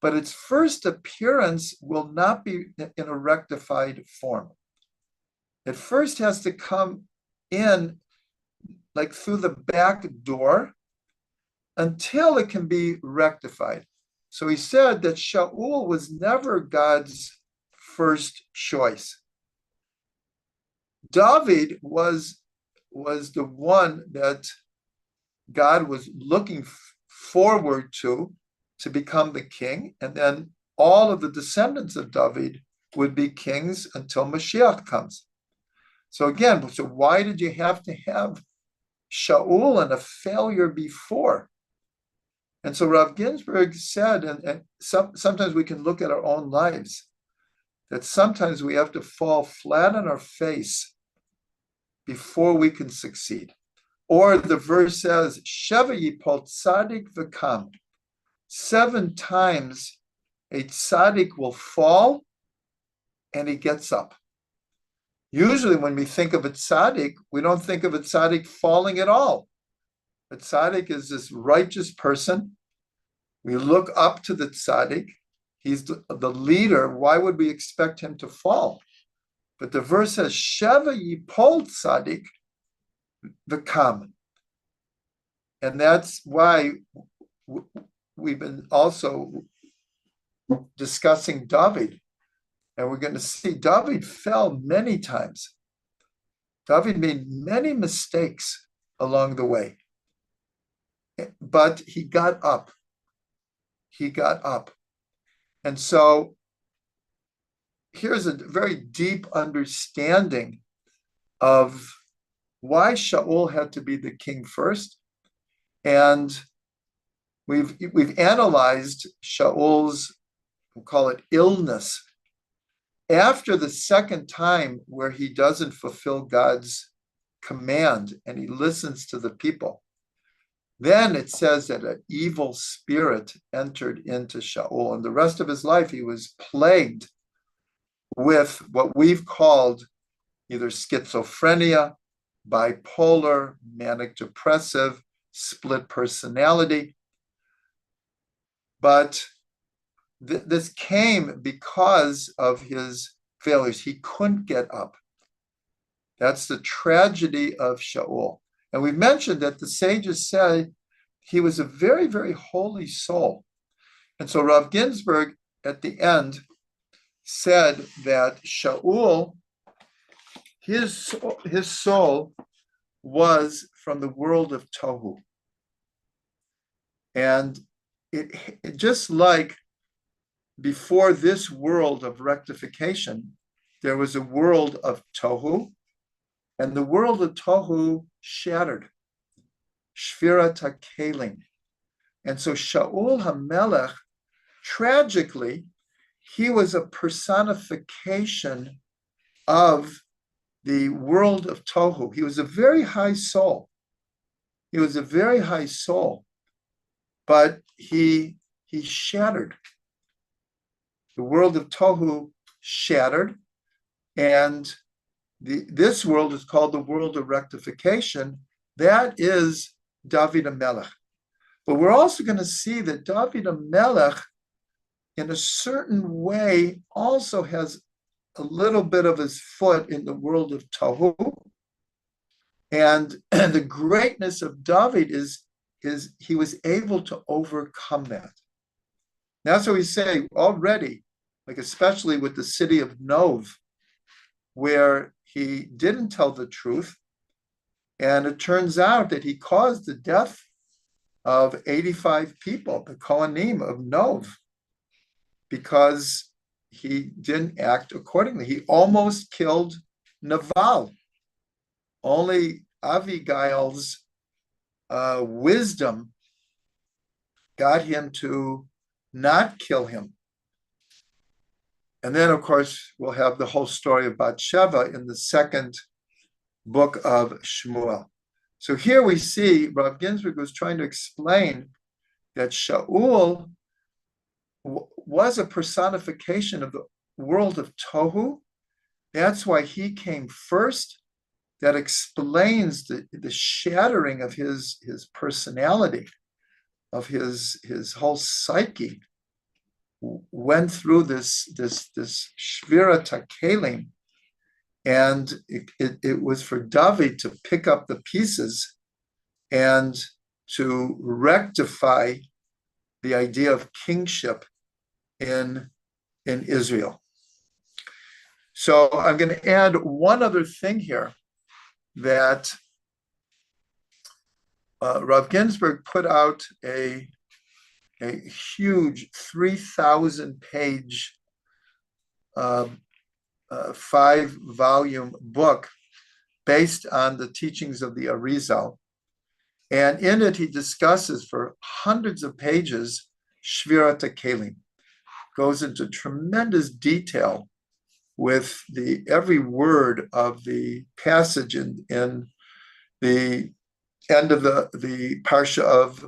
but its first appearance will not be in a rectified form. It first has to come in like through the back door until it can be rectified. So he said that Shaul was never God's first choice. David was the one that God was looking forward to become the king, and then all of the descendants of David would be kings until Mashiach comes. So again, so why did you have to have Shaul and a failure before? And so Rav Ginsburg said, and sometimes we can look at our own lives, that sometimes we have to fall flat on our face before we can succeed. Or the verse says, Sheva yipol tzadik v'kam. 7 times a tzaddik will fall and he gets up. Usually when we think of a tzaddik, we don't think of a tzaddik falling at all. A tzaddik is this righteous person. We look up to the tzaddik. He's the leader. Why would we expect him to fall? But the verse says, Sheva yipol tzadik v'kam. And that's why we've been also discussing David. And we're going to see David fell many times. David made many mistakes along the way. But he got up. He got up. And so here's a very deep understanding of why Shaul had to be the king first. And we've analyzed Shaul's, we'll call it illness. After the second time where he doesn't fulfill God's command and he listens to the people, then it says that an evil spirit entered into Shaul, and the rest of his life he was plagued with what we've called either schizophrenia, bipolar, manic depressive, split personality. But this came because of his failures. He couldn't get up. That's the tragedy of Shaul. And we've mentioned that the sages say he was a very, very holy soul. And so Rav Ginsburg at the end said that Shaul, his soul was from the world of Tohu. And it just like before this world of rectification, there was a world of Tohu, and the world of Tohu shattered. Shvirat HaKelim. And so Shaul HaMelech, tragically, he was a personification of the world of Tohu. He was a very high soul. He was a very high soul, but he shattered. The world of Tohu shattered, and this world is called the world of rectification. That is David HaMelech. But we're also going to see that David HaMelech, in a certain way, also has a little bit of his foot in the world of Tohu. And the greatness of David is he was able to overcome that. That's what we say already, like especially with the city of Nov, where he didn't tell the truth. And it turns out that he caused the death of 85 people, the Kohanim of Nov, because he didn't act accordingly. He almost killed Naval. Only Avigail's wisdom got him to not kill him. And then, of course, we'll have the whole story of Bathsheba in the second book of Shmuel. So here we see Rav Ginsburg was trying to explain that Shaul was a personification of the world of Tohu. That's why he came first. That explains the shattering of his personality, of his whole psyche. Went through this Shvirat HaKelim, and it was for David to pick up the pieces and to rectify the idea of kingship in Israel. So I'm going to add one other thing here, that Rav Ginsburg put out a huge 3,000-page 5-volume book based on the teachings of the Arizal. And in it, he discusses for hundreds of pages Shvirat HaKelim, goes into tremendous detail with every word of the passage in the end of the parsha of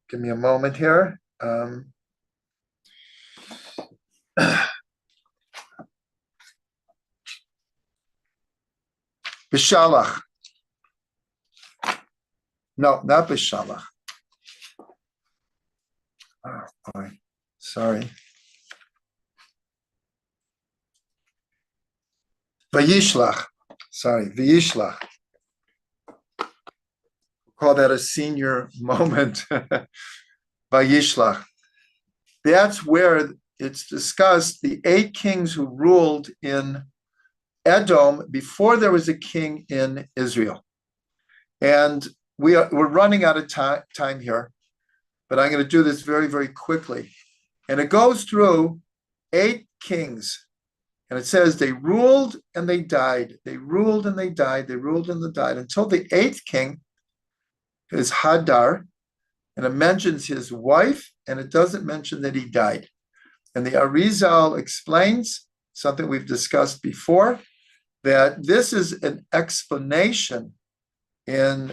give me a moment here. Bishalach. No, not Bishalach. Oh boy, sorry. Vayishlach. Sorry, Vayishlach. Call that a senior moment. Vayishlach. That's where it's discussed the 8 kings who ruled in Edom before there was a king in Israel. And we're running out of time here, but I'm going to do this very, very quickly. And it goes through 8 kings. And it says they ruled and they died. They ruled and they died. They ruled and they died until the 8th king is Hadar. And it mentions his wife, and it doesn't mention that he died. And the Arizal explains something we've discussed before, that this is an explanation in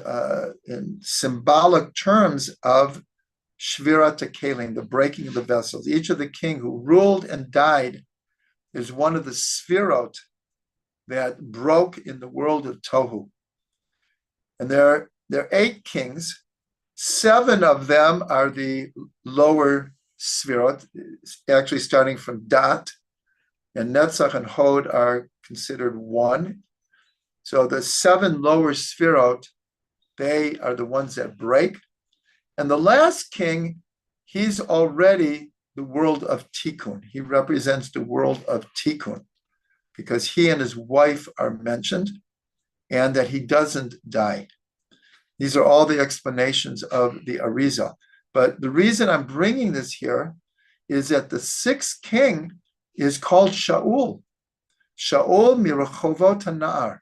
symbolic terms of Shvirat HaKelim, the breaking of the vessels. Each of the king who ruled and died is one of the sfirot that broke in the world of Tohu. And there are 8 kings. 7 of them are the lower sfirot, actually starting from Dat. and Netzach and Hod are considered one. So the 7 lower Sfirot, they are the ones that break. And the last king, he's already the world of Tikkun. He represents the world of Tikkun because he and his wife are mentioned and that he doesn't die. These are all the explanations of the Arizal. But the reason I'm bringing this here is that the 6th king is called Shaul. Shaul mirachovot hana'ar,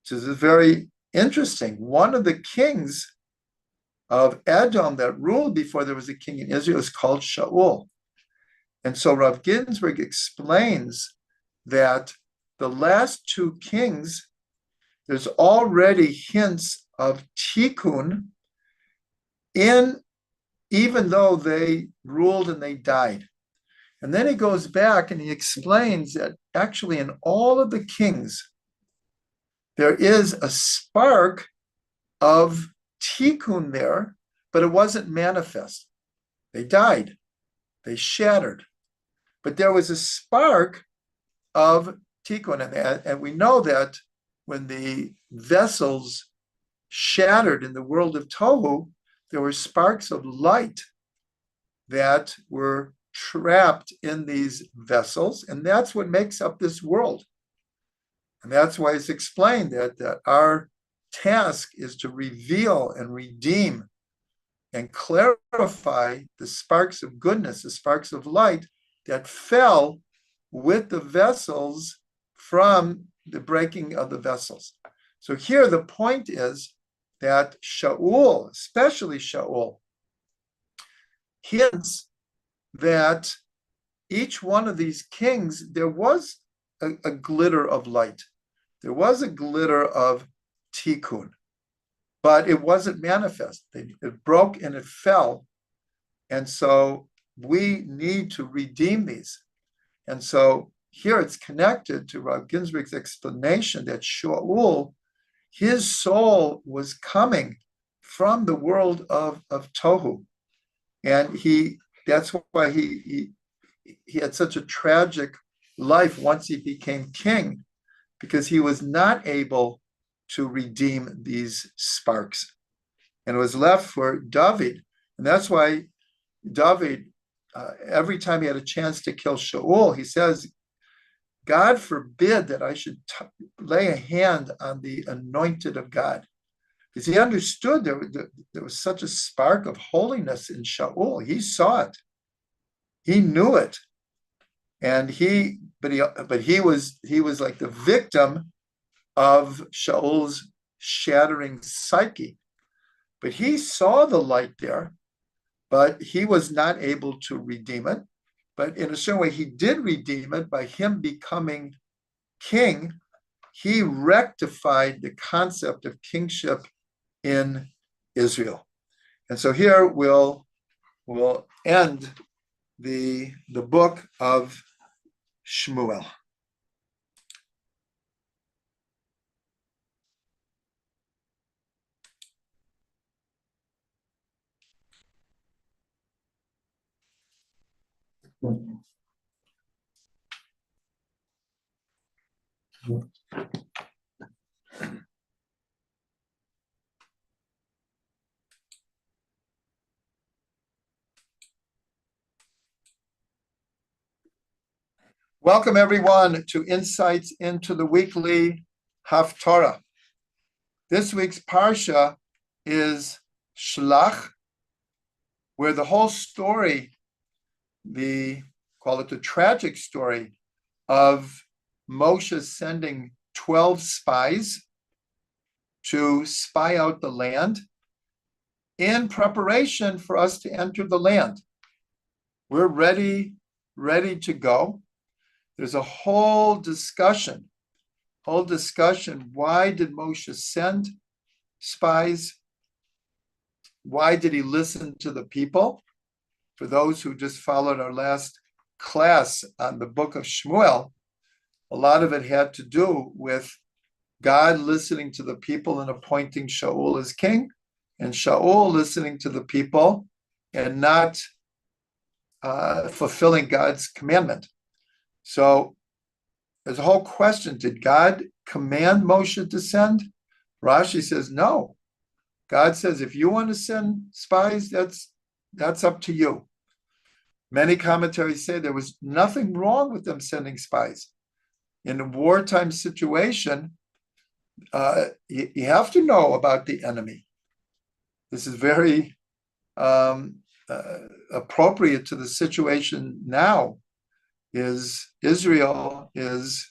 which is very interesting. One of the kings of Edom that ruled before there was a king in Israel is called Shaul. And so Rav Ginsburg explains that the last 2 kings, there's already hints of tikkun in, even though they ruled and they died. And then he goes back and he explains that actually in all of the kings, there is a spark of tikkun there, but it wasn't manifest. They died, they shattered. But there was a spark of tikkun, and we know that when the vessels shattered in the world of Tohu, there were sparks of light that were trapped in these vessels, and that's what makes up this world. And that's why it's explained that our task is to reveal and redeem and clarify the sparks of goodness, the sparks of light that fell with the vessels from the breaking of the vessels. So here the point is that Shaul, especially Shaul, hints that each one of these kings, there was a glitter of light. There was a glitter of tikkun, but it wasn't manifest. It broke and it fell. And so we need to redeem these. And so here it's connected to Rav Ginsburg's explanation that Shaul, his soul was coming from the world of Tohu. And that's why he had such a tragic life once he became king, because he was not able to redeem these sparks. And it was left for David. And that's why David, every time he had a chance to kill Shaul, he says, God forbid that I should lay a hand on the anointed of God. Because he understood there was such a spark of holiness in Shaul. He saw it. He knew it. And he was like the victim of Shaul's shattering psyche. But he saw the light there, but he was not able to redeem it. But in a certain way, he did redeem it by him becoming king. He rectified the concept of kingship in Israel. And so here we'll end the book of Shmuel. Welcome everyone to Insights into the Weekly Haftarah. This week's Parsha is Shlach, where the whole story, call it the tragic story of Moshe sending 12 spies to spy out the land in preparation for us to enter the land. We're ready to go. There's a whole discussion. Why did Moshe send spies? Why did he listen to the people? For those who just followed our last class on the book of Shmuel, a lot of it had to do with God listening to the people and appointing Shaul as king, and Shaul listening to the people and not fulfilling God's commandment. So there's a whole question. Did God command Moshe to send? Rashi says no. God says, if you want to send spies, that's up to you. Many commentaries say there was nothing wrong with them sending spies. In a wartime situation, you have to know about the enemy. This is very appropriate to the situation now. Is Israel is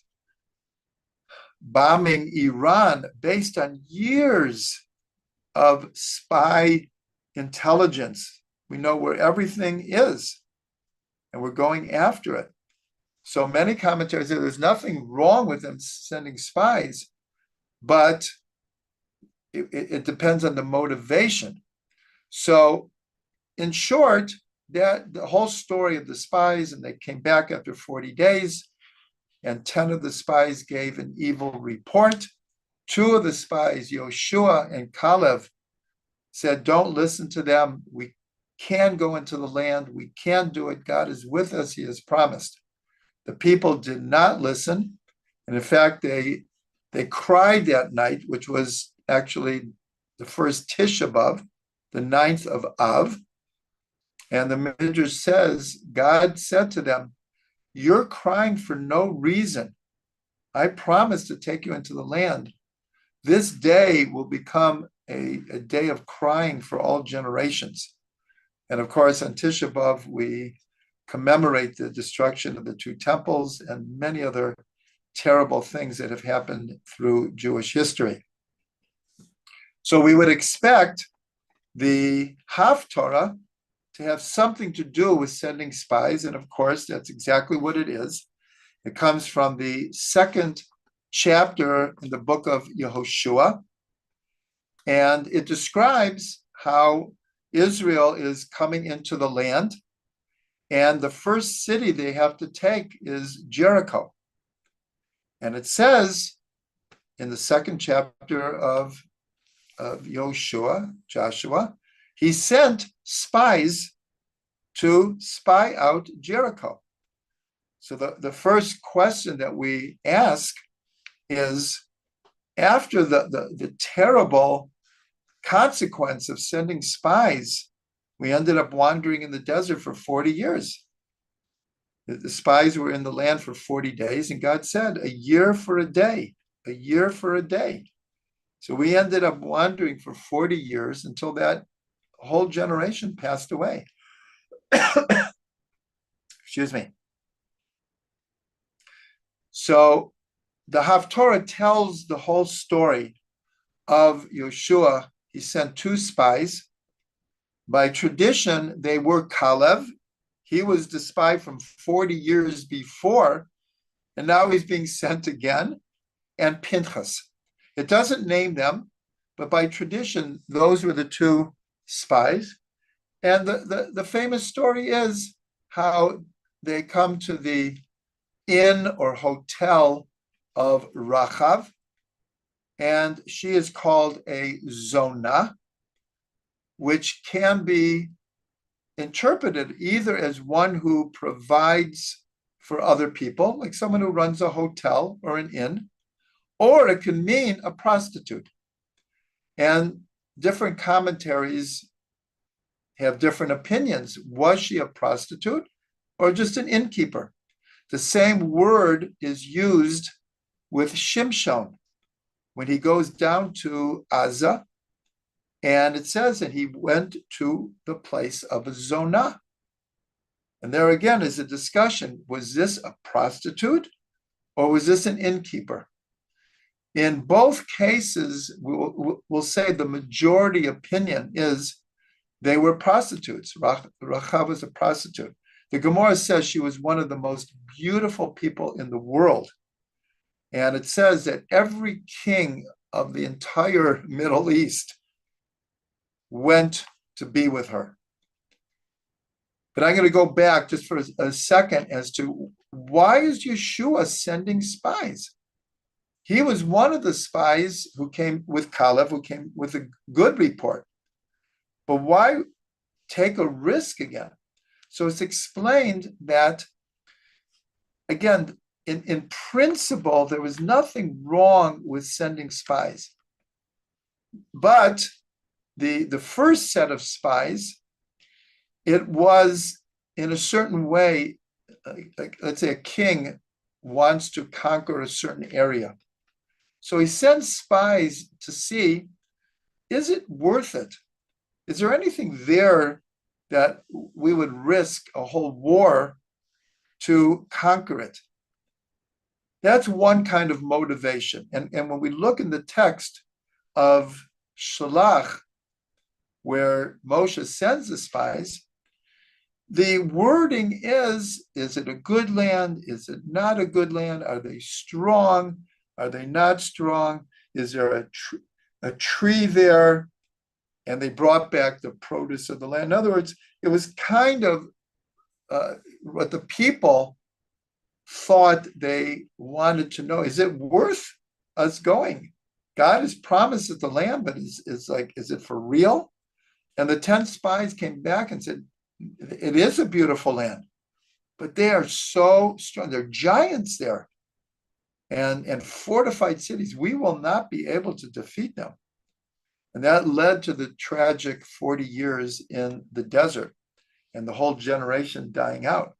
bombing Iran based on years of spy intelligence. We know where everything is, and we're going after it. So many commentators say there's nothing wrong with them sending spies, but it depends on the motivation. So, in short, that the whole story of the spies, and they came back after 40 days, and 10 of the spies gave an evil report. 2 of the spies, Yoshua and Caleb, said, don't listen to them. We can go into the land. We can do it. God is with us. He has promised. The people did not listen. And in fact, they cried that night, which was actually the first Tisha B'Av, the 9th of Av. And the Midrash says, God said to them, you're crying for no reason. I promised to take you into the land. This day will become a day of crying for all generations. And of course, on Tisha B'Av, we commemorate the destruction of the 2 temples and many other terrible things that have happened through Jewish history. So we would expect the Haftorah to have something to do with sending spies. And of course, that's exactly what it is. It comes from the 2nd chapter in the book of Yehoshua. And it describes how Israel is coming into the land. And the first city they have to take is Jericho. And it says in the 2nd chapter of Joshua, he sent spies to spy out Jericho. So the first question that we ask is, after the terrible consequence of sending spies, we ended up wandering in the desert for 40 years. The spies were in the land for 40 days, and God said, a year for a day, a year for a day. So we ended up wandering for 40 years until that whole generation passed away. Excuse me. So the Haftorah tells the whole story of Yoshua. He sent 2 spies. By tradition, they were Caleb. He was the spy from 40 years before, and now he's being sent again, and Pinchas. It doesn't name them, but by tradition, those were the 2 spies. And the famous story is how they come to the inn or hotel of Rachav, and she is called a zona, which can be interpreted either as one who provides for other people, like someone who runs a hotel or an inn, or it can mean a prostitute. And different commentaries have different opinions. Was she a prostitute or just an innkeeper? The same word is used with Shimshon when he goes down to Azza, and it says that he went to the place of a zonah. And there again is a discussion. Was this a prostitute or was this an innkeeper? In both cases, we'll say the majority opinion is they were prostitutes. Rachav was a prostitute. The Gemara says she was one of the most beautiful people in the world. And it says that every king of the entire Middle East went to be with her. But I'm going to go back just for a second as to why is Yeshua sending spies? He was one of the spies who came with Caleb, who came with a good report. But why take a risk again? So it's explained that again, in principle, there was nothing wrong with sending spies. But the first set of spies, it was in a certain way, like, let's say a king wants to conquer a certain area. So he sends spies to see, is it worth it? Is there anything there that we would risk a whole war to conquer it? That's one kind of motivation. And when we look in the text of Shalach, where Moshe sends the spies, the wording is it a good land? Is it not a good land? Are they strong? Are they not strong? Is there a tree there? And they brought back the produce of the land. In other words, it was kind of what the people thought they wanted to know. Is it worth us going? God has promised us the land, but is it for real? And the 10 spies came back and said, it is a beautiful land, but they are so strong. They're giants there and fortified cities. We will not be able to defeat them. And that led to the tragic 40 years in the desert and the whole generation dying out.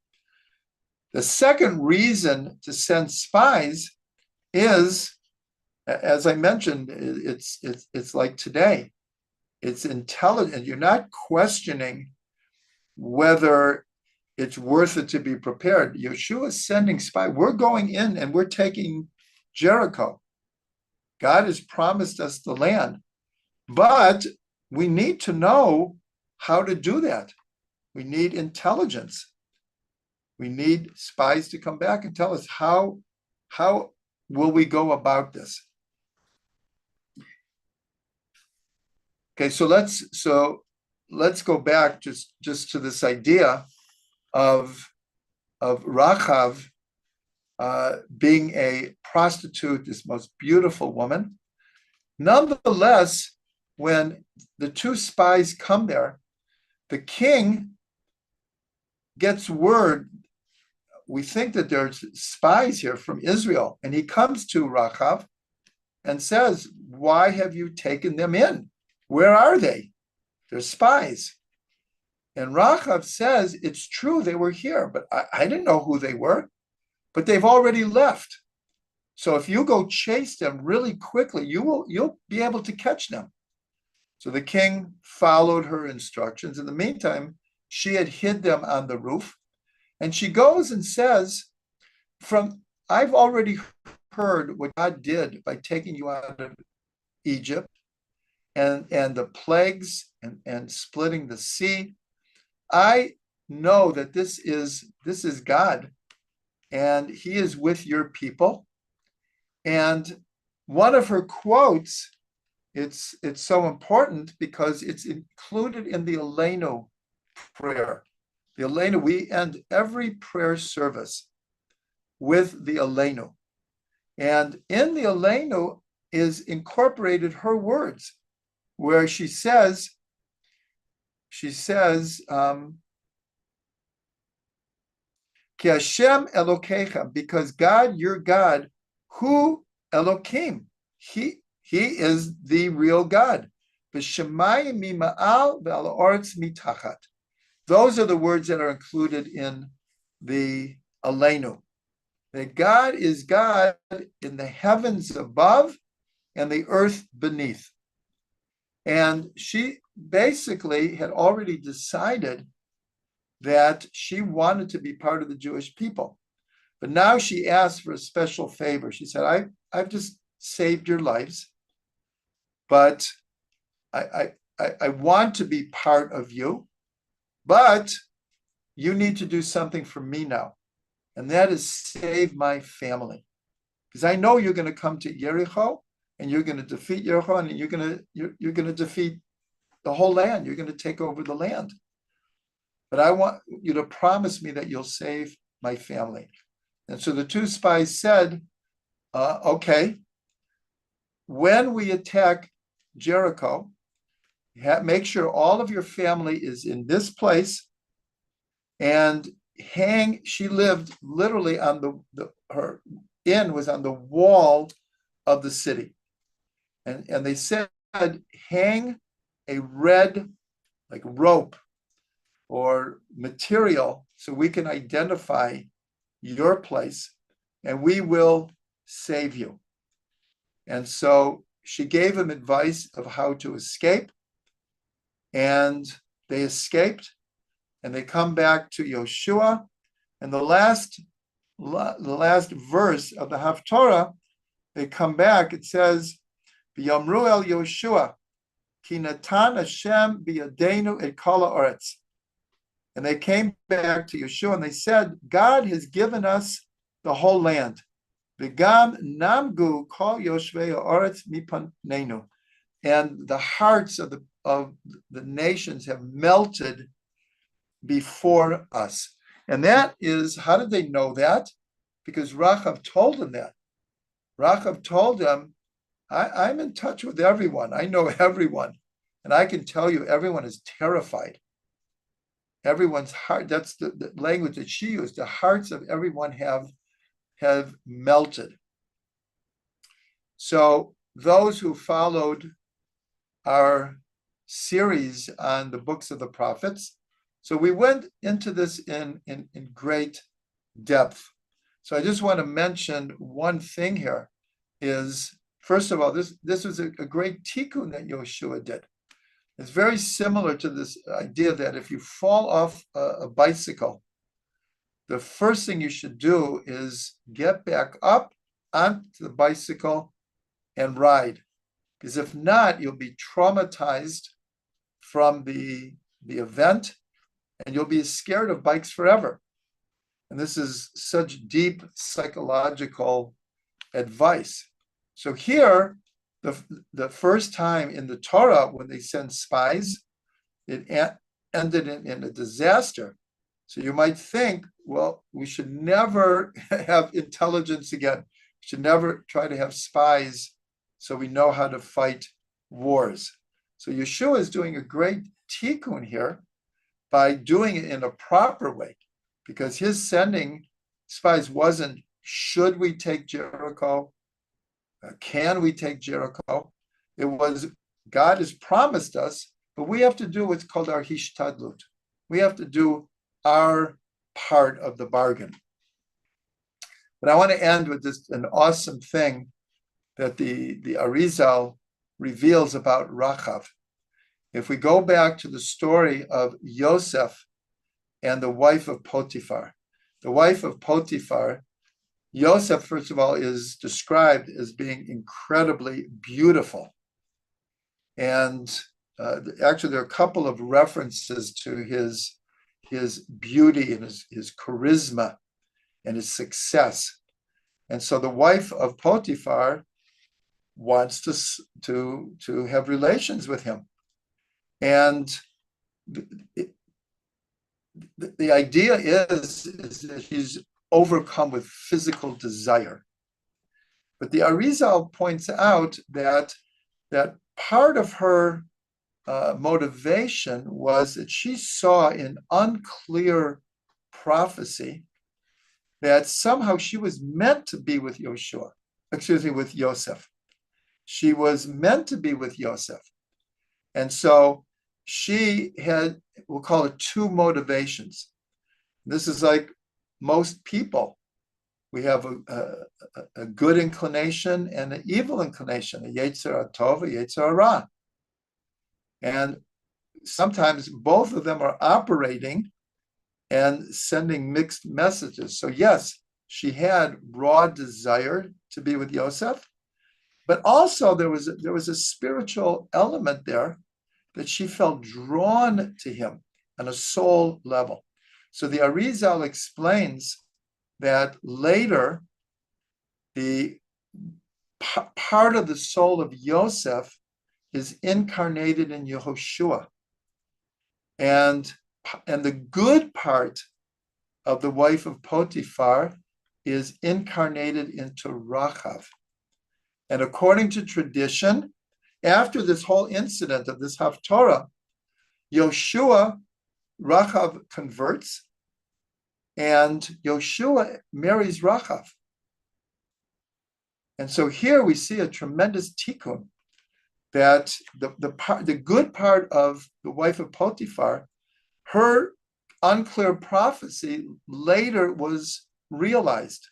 The second reason to send spies is, as I mentioned, it's like today. It's intelligent. You're not questioning whether it's worth it to be prepared. Yeshua is sending spies. We're going in and we're taking Jericho. God has promised us the land, but we need to know how to do that. We need intelligence. We need spies to come back and tell us how will we go about this. Okay, so let's go back just to this idea of Rachav being a prostitute, this most beautiful woman. Nonetheless, when the two spies come there, the king gets word. We think that there's spies here from Israel, and he comes to Rachav and says, "Why have you taken them in? Where are they? They're spies." And Rachav says, "It's true, they were here, but I didn't know who they were, but they've already left. So if you go chase them really quickly, you'll be able to catch them." So the king followed her instructions. In the meantime, she had hid them on the roof. And she goes and says, I've already heard what God did by taking you out of Egypt and the plagues and splitting the sea. I know that this is God, and he is with your people. And one of her quotes, it's so important because it's included in the Aleinu prayer. The Aleinu, we end every prayer service with the Aleinu. And in the Aleinu is incorporated her words, where she says, Ki Hashem Elokecha, because God, your God, who Elokim, he is the real God. V'shemayim mima'al ve'al ha'aretz mitachat. Those are the words that are included in the Aleinu. That God is God in the heavens above and the earth beneath. And she basically had already decided that she wanted to be part of the Jewish people. But now she asked for a special favor. She said, I've just saved your lives, but I want to be part of you. But you need to do something for me now, and that is save my family. Because I know you're going to come to Jericho, and you're going to defeat Jericho, and you're going to defeat the whole land. You're going to take over the land. But I want you to promise me that you'll save my family. And so the two spies said, okay, when we attack Jericho, make sure all of your family is in this place, and she lived literally on her inn was on the wall of the city. And they said, hang a red like rope or material so we can identify your place and we will save you. And so she gave him advice of how to escape, and they escaped, and they come back to Yoshua. And the last verse of the Haftorah, they come back, it says, V'yamru el Yoshua, ki natan Hashem biyadenu et kol haaretz. And they came back to Yeshua and they said, God has given us the whole land. V'gam namgu kol yoshvei haaretz mipanenu. And the hearts of the nations have melted before us. And that is, how did they know that? Because Rachav told them that. Rachav told them, I'm in touch with everyone. I know everyone. And I can tell you, everyone is terrified. Everyone's heart, that's the language that she used. The hearts of everyone have melted. So those who followed our series on the books of the prophets, so we went into this in great depth. So I just want to mention one thing here is, first of all, this was a great tikkun that Yoshua did. It's very similar to this idea that if you fall off a bicycle, the first thing you should do is get back up onto the bicycle and ride. Because if not, you'll be traumatized from the event, and you'll be scared of bikes forever. And this is such deep psychological advice. So here, the first time in the Torah, when they send spies, it ended in a disaster. So you might think, well, we should never have intelligence again. We should never try to have spies so we know how to fight wars. So Yeshua is doing a great tikkun here by doing it in a proper way, because his sending spies wasn't, should we take Jericho? Can we take Jericho? It was, God has promised us, but we have to do what's called our hishtadlut. We have to do our part of the bargain. But I want to end with this, an awesome thing that the Arizal reveals about Rachav. If we go back to the story of Yosef and the wife of Potiphar, the wife of Potiphar, Yosef, first of all, is described as being incredibly beautiful. And actually, there are a couple of references to his beauty and his charisma and his success. And so the wife of Potiphar wants to have relations with him. And the idea is that he's overcome with physical desire. But the Arizal points out that part of her motivation was that she saw in unclear prophecy that somehow she was meant to be with with Yosef. She was meant to be with Yosef. And so she had, we'll call it, two motivations. This is like most people. We have a good inclination and an evil inclination, a yetzer tov, a yetzer ra. And sometimes both of them are operating and sending mixed messages. So yes, she had raw desire to be with Yosef, but also there was a spiritual element there that she felt drawn to him on a soul level. So the Arizal explains that later the part of the soul of Yosef is incarnated in Yehoshua. And the good part of the wife of Potiphar is incarnated into Rachav. And according to tradition, after this whole incident of this Haftorah, Yoshua, Rachav converts, and Yoshua marries Rachav. And so here we see a tremendous tikkun, that the good part of the wife of Potiphar, her unclear prophecy later was realized,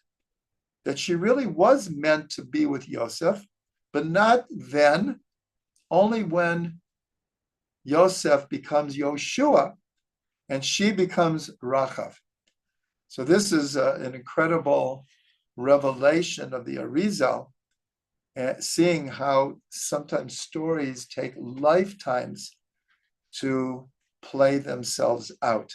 that she really was meant to be with Yosef, but not then, only when Yosef becomes Yoshua and she becomes Rachav. So this is an incredible revelation of the Arizal, seeing how sometimes stories take lifetimes to play themselves out.